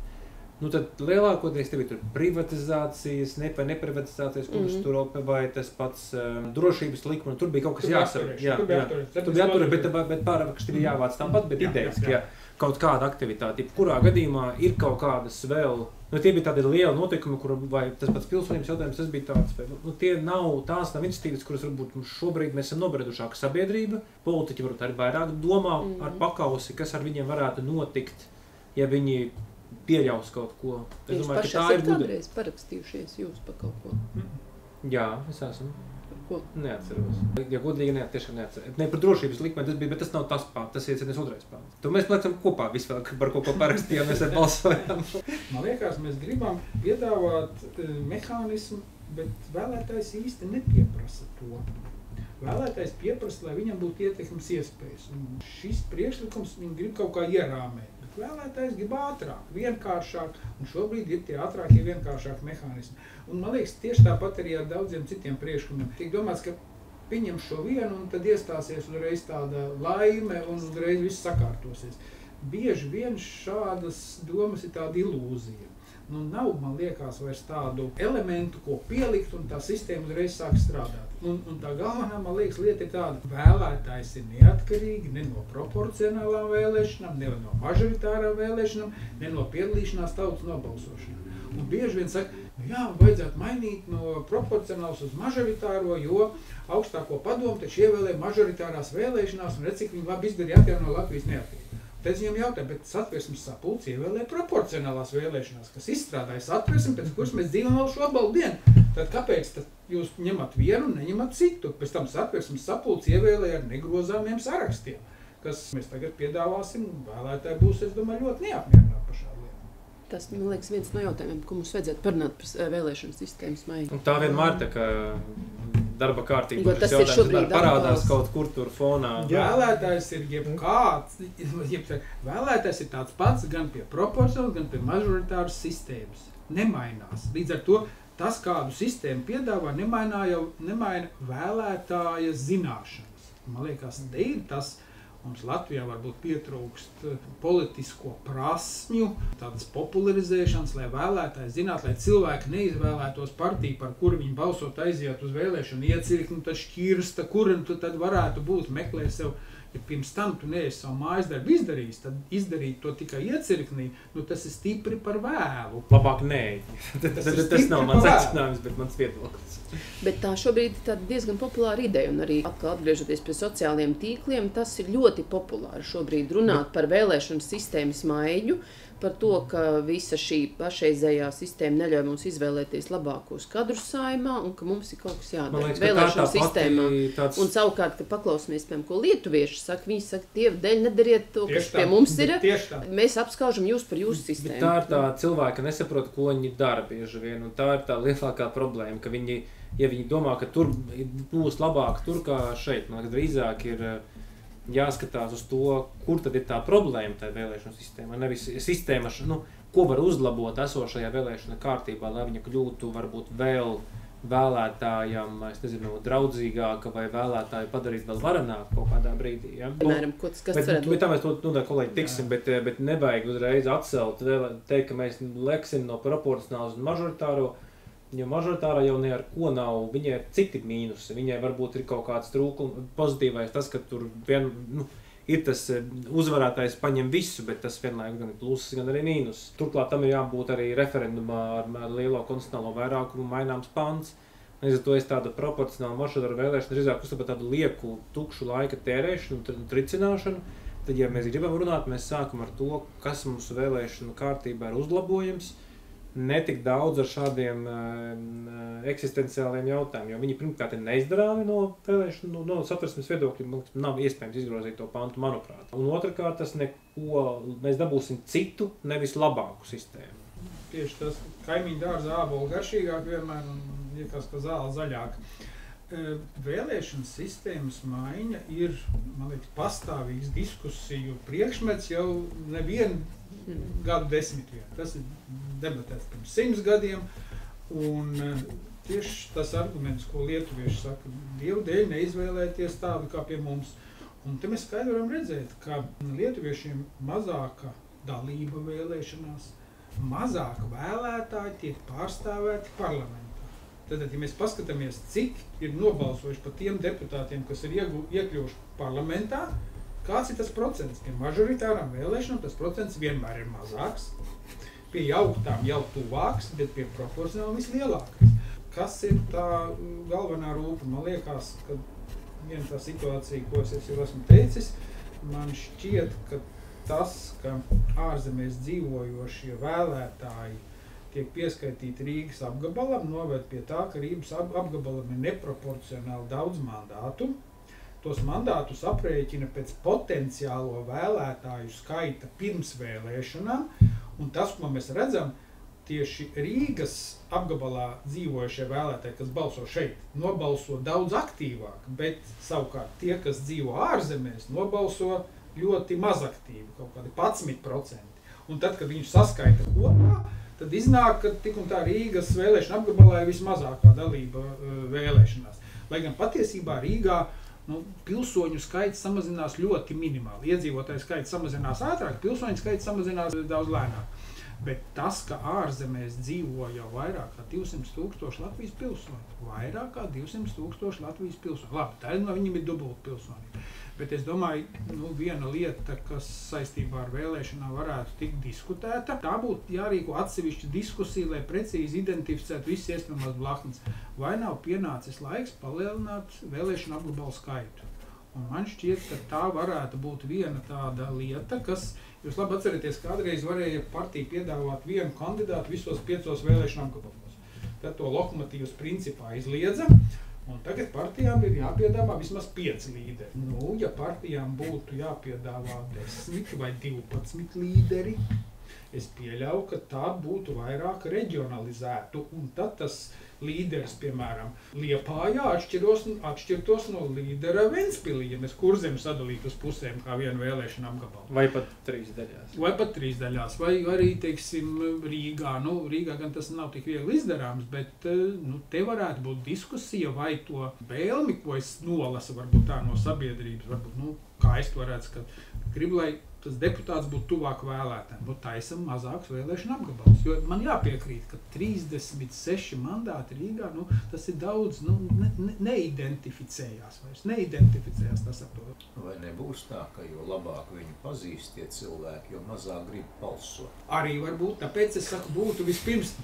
Nu tad lielākoties tev ir tur privatizācijas, neprivatizācijas, kuras tur vai tas pats drošības likuma, tur bija kaut kas jāsaka. Tur bija jāturē, bet pārākš tev jāvāc tāpat, bet idejas, ka kaut kāda aktivitāte, kurā gadījumā ir kaut kādas vēl, nu tie bija tādi lieli notikumi, kur vai tas pats pilsonības jautājums, tas bija tāds, nu tās nav iniciatīvas, kuras varbūt šobrīd mēs esam nobriedušāka sabiedrība, politiķi varbūt arī vairāk domā ar pakausi, kas ar viņiem varētu notikt, ja viņi pieļaus kaut ko. Es domāju, ka tā ir kādreiz parakstījušies jūs par kaut ko? Jā, es esmu. Ko? Neatceros. Ja godīgi tiešām neatceros. Ne par drošības likmē tas bija, bet tas nav tas pāns, tas ir 72. pāns. Tu mēs plecam kopā visu vēl par ko parakstījām, mēs balsojām. Man liekas, mēs gribam piedāvāt mehānismu, bet vēlētājs īsti nepieprasa to. Vēlētājs pieprasa, lai viņam būtu ietekmes iespējas. Un šis priekšlikums viņi grib kaut kā ierāmēt. Vēlētājs grib ātrāk, vienkāršāk, un šobrīd ir tie ātrākie vienkāršāk mehānismi. Un man liekas, tieši tāpat arī ar daudziem citiem priekšlikumiem. Tiek domāts, ka pieņem šo vienu, un tad iestāsies uzreiz tāda laime, un uzreiz viss sakārtosies. Bieži vien šādas domas ir tāda ilūzija. Nu, nav, man liekas, vairs tādu elementu, ko pielikt, un tā sistēma uzreiz sāk strādāt. Un tā galvenā, man liekas, lieta ir tāda, vēlētājs ir neatkarīgi ne no proporcionālām vēlēšanām, ne no mažoritārām vēlēšanām, ne no piedalīšanās tautas nobalsošanā. Un bieži vien saka, jā, vajadzētu mainīt no proporcionāls uz mažoritāro, jo augstāko padomu taču ievēlēja mažoritārās vēlēšanās, un redz, cik viņi labi izdarīja atjauno Latvijas neatkarību. Tad viņam jautāja, bet Satversmes sapulce ievēlēja proporcionālās vēlēšanās, kas izstrādāja Satversmi, pēc kuras mēs dzīvojam vēl šo baldu dienu. Tad kāpēc jūs ņemat vienu un neņemat citu? Pēc tam Satversmes sapulce ievēlēja ar negrozāmiem sarakstiem, kas mēs tagad piedāvāsim, vēlētāji būs, es domāju, ļoti neapmierināti par šādu lietu. Tas, man liekas, viens no jautājumiem, ko mums vajadzētu parunāt par vēlēšanu sistēmas maiņu. Tā vienmēr tā, ka darba kārtība, tas jautājums parādās kaut kur tur fonā. Vēlētājs ir jebkāds, vēlētājs ir tāds pats gan pie proporcionālas, gan pie mažoritāras sistēmas. Nemainās. Līdz ar to tas, kādu sistēmu piedāvā, nemaina vēlētāja zināšanas. Man liekas, te ir tas, mums Latvijā varbūt pietrūkst politisko prasmju, tādas popularizēšanas, lai vēlētāji zinātu, lai cilvēki neizvēlētos partiju, par kuru viņi balsot aiziet uz vēlēšanu iecirkni, tad šķirsta, kuru tu tad varētu būt, meklē sev. Ja pirms tam tu neesi savu mājas darbu izdarījis, tad izdarīt to tikai iecirknī, nu tas ir stipri par vēlu. Labāk nē. Tas nav mans secinājums, bet mans viedoklis. Bet tā šobrīd ir diezgan populāra ideja, un arī atkal atgriežoties pie sociālajiem tīkliem, tas ir ļoti populāri šobrīd runāt par vēlēšanu sistēmas maiņu, par to, ka visa šī pašreizējā sistēma neļauj mums izvēlēties labākos kadrus Saeimā, un ka mums ir kaut kas jādara vēlēšanu sistēmā. Un savukārt, ka paklausāmies, piemēram, ko lietuvieši saka, viņi saka, Dieva dēļ nedariet to, kas pie mums ir, mēs apskaužam jūs par jūsu sistēmu. Tā ir tā cilvēka nesaprot, ko viņi dara bieži vien, un tā ir tā lielākā problēma, ka viņi, ja viņi domā, ka tur būs labāk tur kā šeit, man drīzāk ir jāskatās uz to, kur tad ir tā problēma tajā vēlēšanu sistēmā. Nevis sistēma, ko var uzlabot esošajā vēlēšana kārtībā, lai viņa kļūtu varbūt vēl vēlētājam, es nezinu, draudzīgāka vai vēlētāju padarīt vēl varenāku kaut kādā brīdī. Ja? Piemēram, kas varētu būt? Bet tā mēs to kolēģi tiksim, bet nevajag uzreiz atcelt, teikt, ka mēs leksim no proporcionālas un mažoritāro, jo mažoritārā jau ne ar ko nav, viņai ir citi mīnusi, viņai varbūt ir kaut kāds trūkums, pozitīvais tas, ka tur ir tas uzvarētājs paņem visu, bet tas vienlaikus gan ir pluss, gan arī mīnus. Turklāt tam ir jābūt arī referendumā ar lielo konstitucionālo vairākumu maināms pants. Līdz ar to es tādu proporcionālu mažoritāru vēlēšanu drīzāk uzskatu tādu lieku, tukšu laika tērēšanu un tricināšanu. Tad, ja mēs gribam runāt, mēs sākam ar to, kas mūsu vēlēšanu kārtībā ir uzlabojams. netik daudz ar šādiem eksistenciāliem jautājumiem, jo viņi pirmkārt ir neizdarāmi no vēlēšanu, no satversmes viedokļa, man liekas, nav iespējams izgrozīt to pantu, manuprāt. Un otrkārt, tas neko, mēs dabūsim citu, nevis labāku sistēmu. Tieši tas kaimiņu dārza ābolu garšīgāk vienmēr un liekas, ka zāle zaļāk. Vēlēšanas sistēmas maiņa ir, man liekas, pastāvīgs diskusiju priekšmets jau nevienu gadu desmitiem. Tas ir debatēts pirms 100 gadiem, un tieši tas arguments, ko lietuvieši saka, Dievu dēļ neizvēlēties tādu kā pie mums. Un te mēs skaidri varam redzēt, ka lietuviešiem mazāka dalība vēlēšanās, mazāk vēlētāji tiek pārstāvēti parlamentā. Tad, ja mēs paskatāmies, cik ir nobalsojuši par tiem deputātiem, kas ir iekļuvuši parlamentā, kāds ir tas procents? Pie mažoritārām vēlēšanām tas procents vienmēr ir mazāks, pie jauktām jau tuvāks, bet pie proporcionāli vislielākais. Kas ir tā galvenā rūpa? Man liekas, ka viena tā situācija, ko es jau esmu teicis, man šķiet, ka tas, ka ārzemēs dzīvojošie vēlētāji tiek pieskaitīti Rīgas apgabalam, noved pie tā, ka Rīgas apgabalam ir neproporcionāli daudz mandātu. Tos mandātus aprēķina pēc potenciālo vēlētāju skaita pirms vēlēšanām, un tas, ko mēs redzam, tieši Rīgas apgabalā dzīvojušie vēlētāji, kas balso šeit, nobalso daudz aktīvāk, bet savukārt tie, kas dzīvo ārzemēs, nobalso ļoti maz aktīvi, kaut kādi 11%. Un tad, kad viņš saskaita kopā, tad iznāk, ka tik un tā Rīgas vēlēšana apgabalā ir vismazākā dalība vēlēšanās. Lai gan patiesībā Rīgā pilsoņu skaits samazinās ļoti minimāli. Iedzīvotāju skaits samazinās ātrāk, pilsoņu skaits samazinās daudz lēnāk. Bet tas, ka ārzemēs dzīvo jau vairāk kā 200,000 Latvijas pilsoņu. Vairāk kā 200,000 Latvijas pilsoņu. Labi, tā no viņiem ir dubulta pilsonība. Bet es domāju, viena lieta, kas saistībā ar vēlēšanām varētu tikt diskutēta, tā būtu jārīko atsevišķa diskusija, lai precīzi identificētu visas iespējamās blaknes. Vai nav pienācis laiks palielināt vēlēšanu apgabalu skaitu? Un man šķiet, ka tā varētu būt viena tāda lieta, kas, jūs labi atceraties, kādreiz varēja partija piedāvāt vienu kandidātu visos 5 vēlēšanu apgabalos. Tad to lokomotīvas principā izliedza. Un tagad partijām ir jāpiedāvā vismaz 5 līderi. Ja partijām būtu jāpiedāvā 10 vai 12 līderi, es pieļauju, ka tā būtu vairāk reģionalizētu. Un tad tas līderis, piemēram, Liepājā atšķirtos no līdera Ventspilī, ja mēs Kurzemi sadalītu uz pusēm kā vienu vēlēšanu apgabalu. Vai pat 3 daļās. Vai arī, teiksim, Rīgā. Rīgā gan tas nav tik viegli izdarāms, bet te varētu būt diskusija, vai to vēlmi, ko es nolasu, varbūt tā no sabiedrības, varbūt, kā es to redzu, ka gribu, lai tas deputāts būtu tuvāk vēlētājiem, būtu taisam mazāks vēlēšana apgabals. Jo man jāpiekrīt, ka 36 mandāti Rīgā, tas ir daudz, neidentificējās vairs. Neidentificējās tas ar to. Vai nebūs tā, ka jo labāk viņu pazīst tie cilvēki, jo mazāk grib balsot? Arī varbūt, tāpēc es saku, būtu vispirms.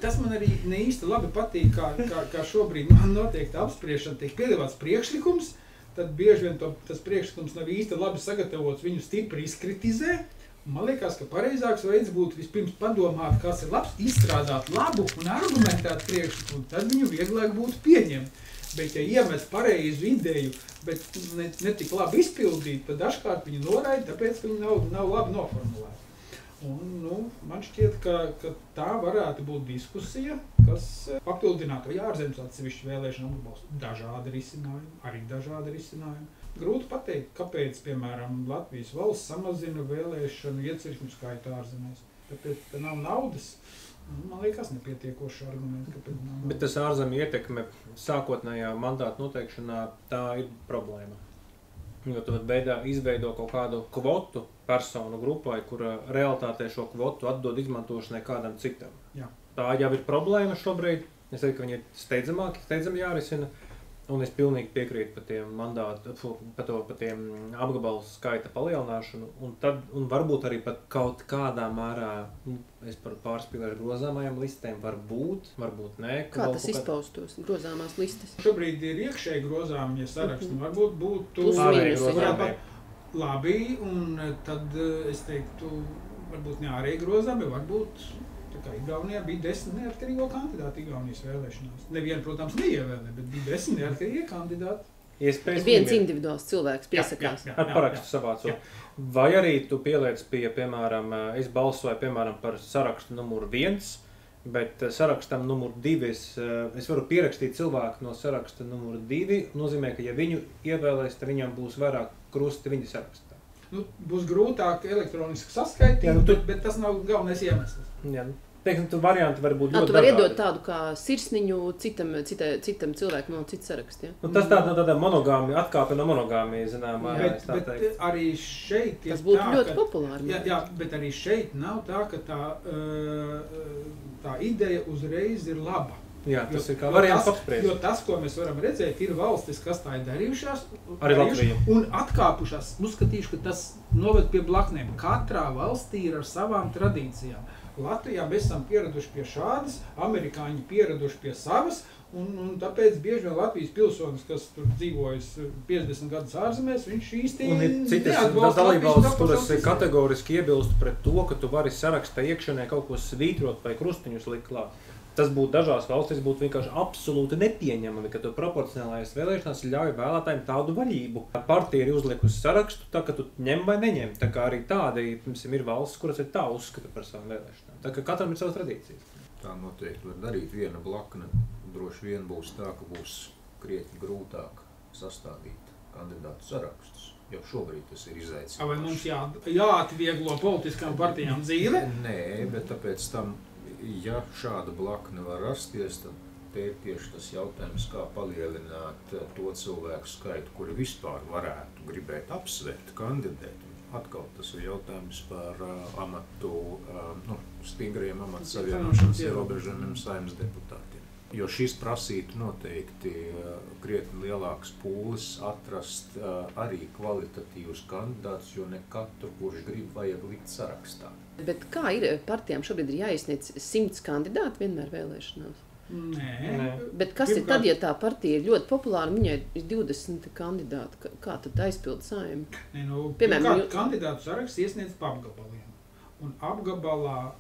Tas man arī ne īsti labi patīk, kā šobrīd man noteikti apspriešana tiek piedāvāts priekšlikums, tad bieži vien tas priekšlikums nav īsti labi sagatavots, viņu stipri izkritizē. Man liekas, ka pareizāks veids būtu vispirms padomāt, kas ir labs, izstrādāt labu un argumentētu priekšlikumu, tad viņu vieglāk būtu pieņemt. Bet, ja iemet pareizu ideju, bet ne tik labi izpildīt, tad dažkārt viņu noraida, tāpēc, ka viņi nav labi noformulēti. Un, man šķiet, ka tā varētu būt diskusija, kas papildinātu ārzemēs atsevišķu vēlēšanu apgabalus. Dažādi risinājumi. Grūti pateikt, kāpēc, piemēram, Latvijas valsts samazina vēlēšanu iecirkņu skaitu ārzemēs. Tāpēc, ka nav naudas. Man liekas, nepietiekoši argumenti, kāpēc nav naudas. Bet tas ārzemju ietekme sākotnējā mandāta noteikšanā, tā ir problēma. Jo tu izveido kaut kādu kvotu personu grupai, kura realitātē šo kvotu atdod izmantošanai kādam citam. Jā. Tā jau ir problēma šobrīd. Es teiktu, ka viņi ir steidzami jārisina. Un es pilnīgi piekrītu par tiem par tiem apgabalu skaita palielināšanu. Un varbūt arī pat kaut kādā mērā, es par pārspīlēšu grozāmajām listēm, varbūt nē. Kā tas izpaustos, grozāmās listes? Šobrīd ir iekšēji grozāmie saraksti, varbūt būtu labi, un tad es teiktu, varbūt ne ārēji grozāmi, varbūt Tā kā Igaunijā bija 10 neatkarīgo kandidātu Igaunijas vēlēšanās. Nevienu, protams, neievēlē, bet bija 10 neatkarīgie kandidāti. Viens individuāls cilvēks piesakās. Ar parakstu savācot. Vai arī tu pieliec pie, piemēram, es balsoju, piemēram, par sarakstu numuru 1, bet sarakstam numuru 2 es varu pierakstīt cilvēku no saraksta numuru 2, nozīmē, ka ja viņu ievēlēs, tad viņam būs vairāk krusti viņa sarakstā. Nu, būs grūtāk elektroniski saskaitīt, bet tas nav galvenais iemesls. Jā, teiksim, tu varianti var būt ļoti Tu var dažādi. iedot tādu kā sirsniņu citam cilvēkam no cits saraksts, ja? Nu, tas tāda monogāmija, atkāpe no monogāmija, zinām. Bet arī šeit ir tas būtu tā, ļoti populāri. Jā, bet arī šeit nav tā, ka tā ideja uzreiz ir laba. Jā, tas ir kā variants apspriest. Jo tas, ko mēs varam redzēt, ir valstis, kas tā ir darījušās, Arī Latvija. un atkāpušās. Uzskatīšu, ka tas noved pie blaknēm. Katrā valstī ir ar savām tradīcijām. Latvijā mēs esam pieraduši pie šādas, amerikāņi pieraduši pie savas, un tāpēc bieži vien Latvijas pilsonis, kas tur dzīvojas 50 gadus ārzemēs, viņš īsti Un ir citas dalībvalstis, kuras kategoriski iebilst pret to, ka tu vari sarakstā iekšienē kaut ko svītrot vai krustiņus likt klāt. Tas būtu dažās valstīs būtu vienkārši absolūti nepieņemami, ka tu proporcionālajās vēlēšanās ļauj vēlētājiem tādu vaļību. Partija ir uzlikusi sarakstu, tā ka tu ņem vai neņem. Tā kā arī tādi, piemēram, ir valsts, kuras ir tā uzskata par savām vēlēšanām. Tā kā katram ir savas tradīcijas. Tā noteikti var darīt. Viena blakne droši vien būs tā, ka būs krietni grūtāk sastādīt kandidātu sarakstus. Jau šobrīd tas ir izaicinājums. Vai mums jāatvieglo politiskām partijām dzīve? Nē, bet tāpēc tam, ja šāda blakne var rasties, tad te ir tieši tas jautājums, kā palielināt to cilvēku skaitu, kuri vispār varētu gribēt apsvērt, kandidēt. Atkal tas ir jautājums par stingriem amatu savienošanas ierobežojumiem saimnes deputātiem. Jo šis prasītu noteikti krietni lielāks pūles atrast arī kvalitatīvus kandidātus, jo ne katru, kurš grib, vajag likt sarakstā. Bet kā ir partijām šobrīd ir jāiesniedz 100 kandidāti vienmēr vēlēšanās? Nē. Bet kas ir tad, ja tā partija ir ļoti populāra, viņai ir 20 kandidāti? Kā tad aizpild Saeimu? Piemēram, kandidātu saraksts iesniedz pa apgabaliem. Un apgabalā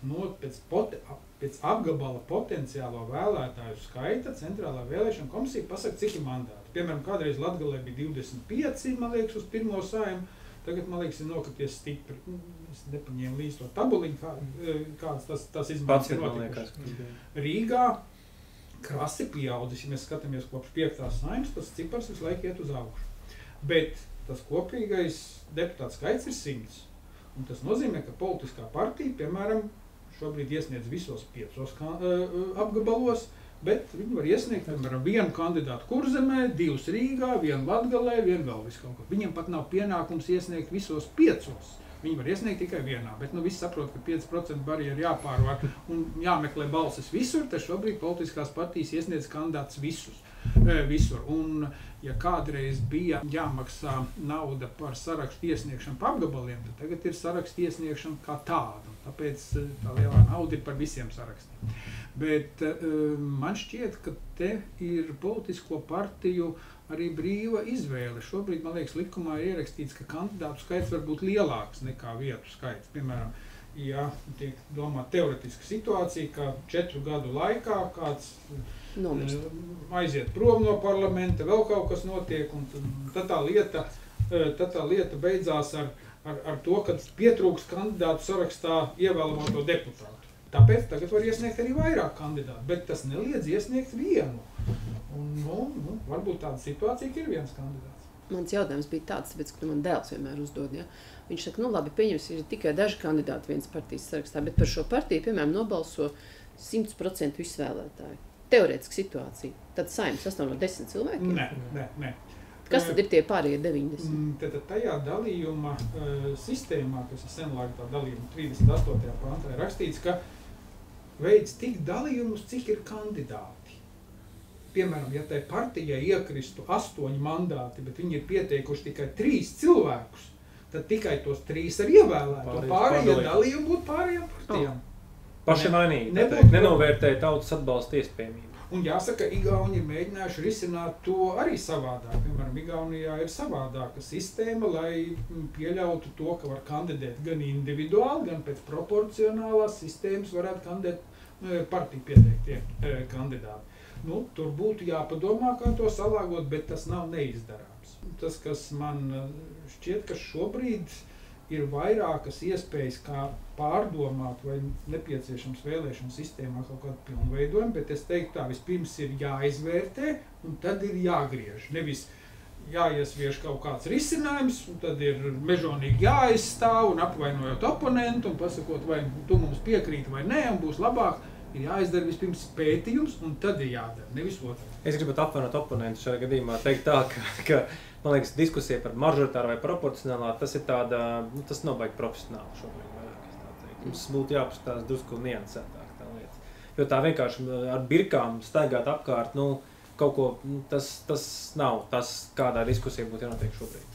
pēc apgabala potenciālo vēlētāju skaita Centrālā vēlēšana komisija pasaka, cik ir mandāti. Piemēram, kādreiz Latgalē bija 25, man liekas, uz pirmo Saimu. Tagad, man liekas, ir nokrities stipri. Es nepaņēmu līdz to tabuliņu, kāds tas izmaiņas ir notikuši. Rīgā krasi pieaudzis, ja mēs skatāmies kopš 5. Saimas, tas cipars visu laiku iet uz augšu. Bet tas kopīgais deputātu skaits ir 100. Un tas nozīmē, ka politiskā partija, piemēram, šobrīd iesniedz visos 5 apgabalos, bet viņi var iesniegt, piemēram, 1 kandidātu Kurzemē, 2 Rīgā, 1 Latgalē, 1 vēl visu kaut ko. Viņiem pat nav pienākums iesniegt visos 5. Viņi var iesniegt tikai vienā, bet visi saprot, ka 5% barjeru jāpārvar un jāmeklē balsis visur, tad šobrīd politiskās partijas iesniedz kandidātus visur. Un, ja kādreiz bija jāmaksā nauda par sarakstu iesniegšanu pa apgabaliem, tad tagad ir sarakstu iesniegšana kā tāda. Tāpēc tā lielā nauda ir par visiem sarakstiem. Bet man šķiet, ka te ir politisko partiju arī brīva izvēle. Šobrīd, man liekas, likumā ir ierakstīts, ka kandidātu skaits var būt lielāks nekā vietu skaits. Piemēram, ja tiek domāt teoretiska situācija, ka 4 gadu laikā kāds aiziet prom no parlamenta, vēl kaut kas notiek, un tad tā lieta beidzās ar to, ka pietrūks kandidātu sarakstā ievēlamo to deputātu. Tāpēc tagad var iesniegt arī vairāk kandidātu, bet tas neliedz iesniegt vienu. Un, varbūt tāda situācija, ka ir viens kandidāts. Mans jautājums bija tāds, tāpēc, ka man dēls vienmēr uzdod. Ja? Viņš saka, labi, pieņems, ir tikai daži kandidāti vienas partijas sarakstā, bet par šo partiju, piemēram, nobalso 100% visvēlētāji. Teorētiska situācija. Tad Saeimas sastāv no 10 cilvēkiem? Nē. Kas tad ir tie pārējie 90? Tad tajā dalījuma sistēmā, kas ir senlāka tā dalījuma 38. pantā, ir rakstīts, ka veids tik dalījumus, cik ir kandidāti. Piemēram, ja tai partijai iekristu 8 mandāti, bet viņi ir pieteikuši tikai 3 cilvēkus, tad tikai tos 3 ar ievēlētu. Pārējie dalījumi būtu pārējām partijām. Paši vainīgi, nenovērtēja tautas atbalsta iespējamību. Un jāsaka, Igauni ir mēģinājuši risināt to arī savādāk. Piemēram, Igaunijā ir savādāka sistēma, lai pieļautu to, ka var kandidēt gan individuāli, gan pēc proporcionālās sistēmas varētu kandidēt partiju pieteiktie kandidāti. Nu, tur būtu jāpadomā, kā to salāgot, bet tas nav neizdarāms. Tas, kas man šķiet, ka šobrīd ir vairākas iespējas, kā pārdomāt, vai nepieciešams vēlēšanu sistēmā kaut kādu pilnveidojumu, bet es teiktu tā, vispirms ir jāizvērtē un tad ir jāgriež. Nevis jāiesviež kaut kāds risinājums, un tad ir mežonīgi jāizstāv un apvainojot oponentu un pasakot, vai tu mums piekrīti vai nē, un būs labāk. Ir jāizdara vispirms pētījums, un tad ir jādara, nevis otrā. Es gribētu apvainot oponentu šajā gadījumā, teikt tā, ka man liekas, diskusija par mažoritāru vai proporcionālā, tas ir tāda, nu, tas nav baigi profesionāli šobrīd vairāk, es tā teiktu. Mums būtu jāpastās drusku niansētāk tā lieta. Jo tā vienkārši ar birkām staigāt apkārt, nu, kaut ko, nu, tas nav tas, kādā diskusija būtu jānotiek šobrīd.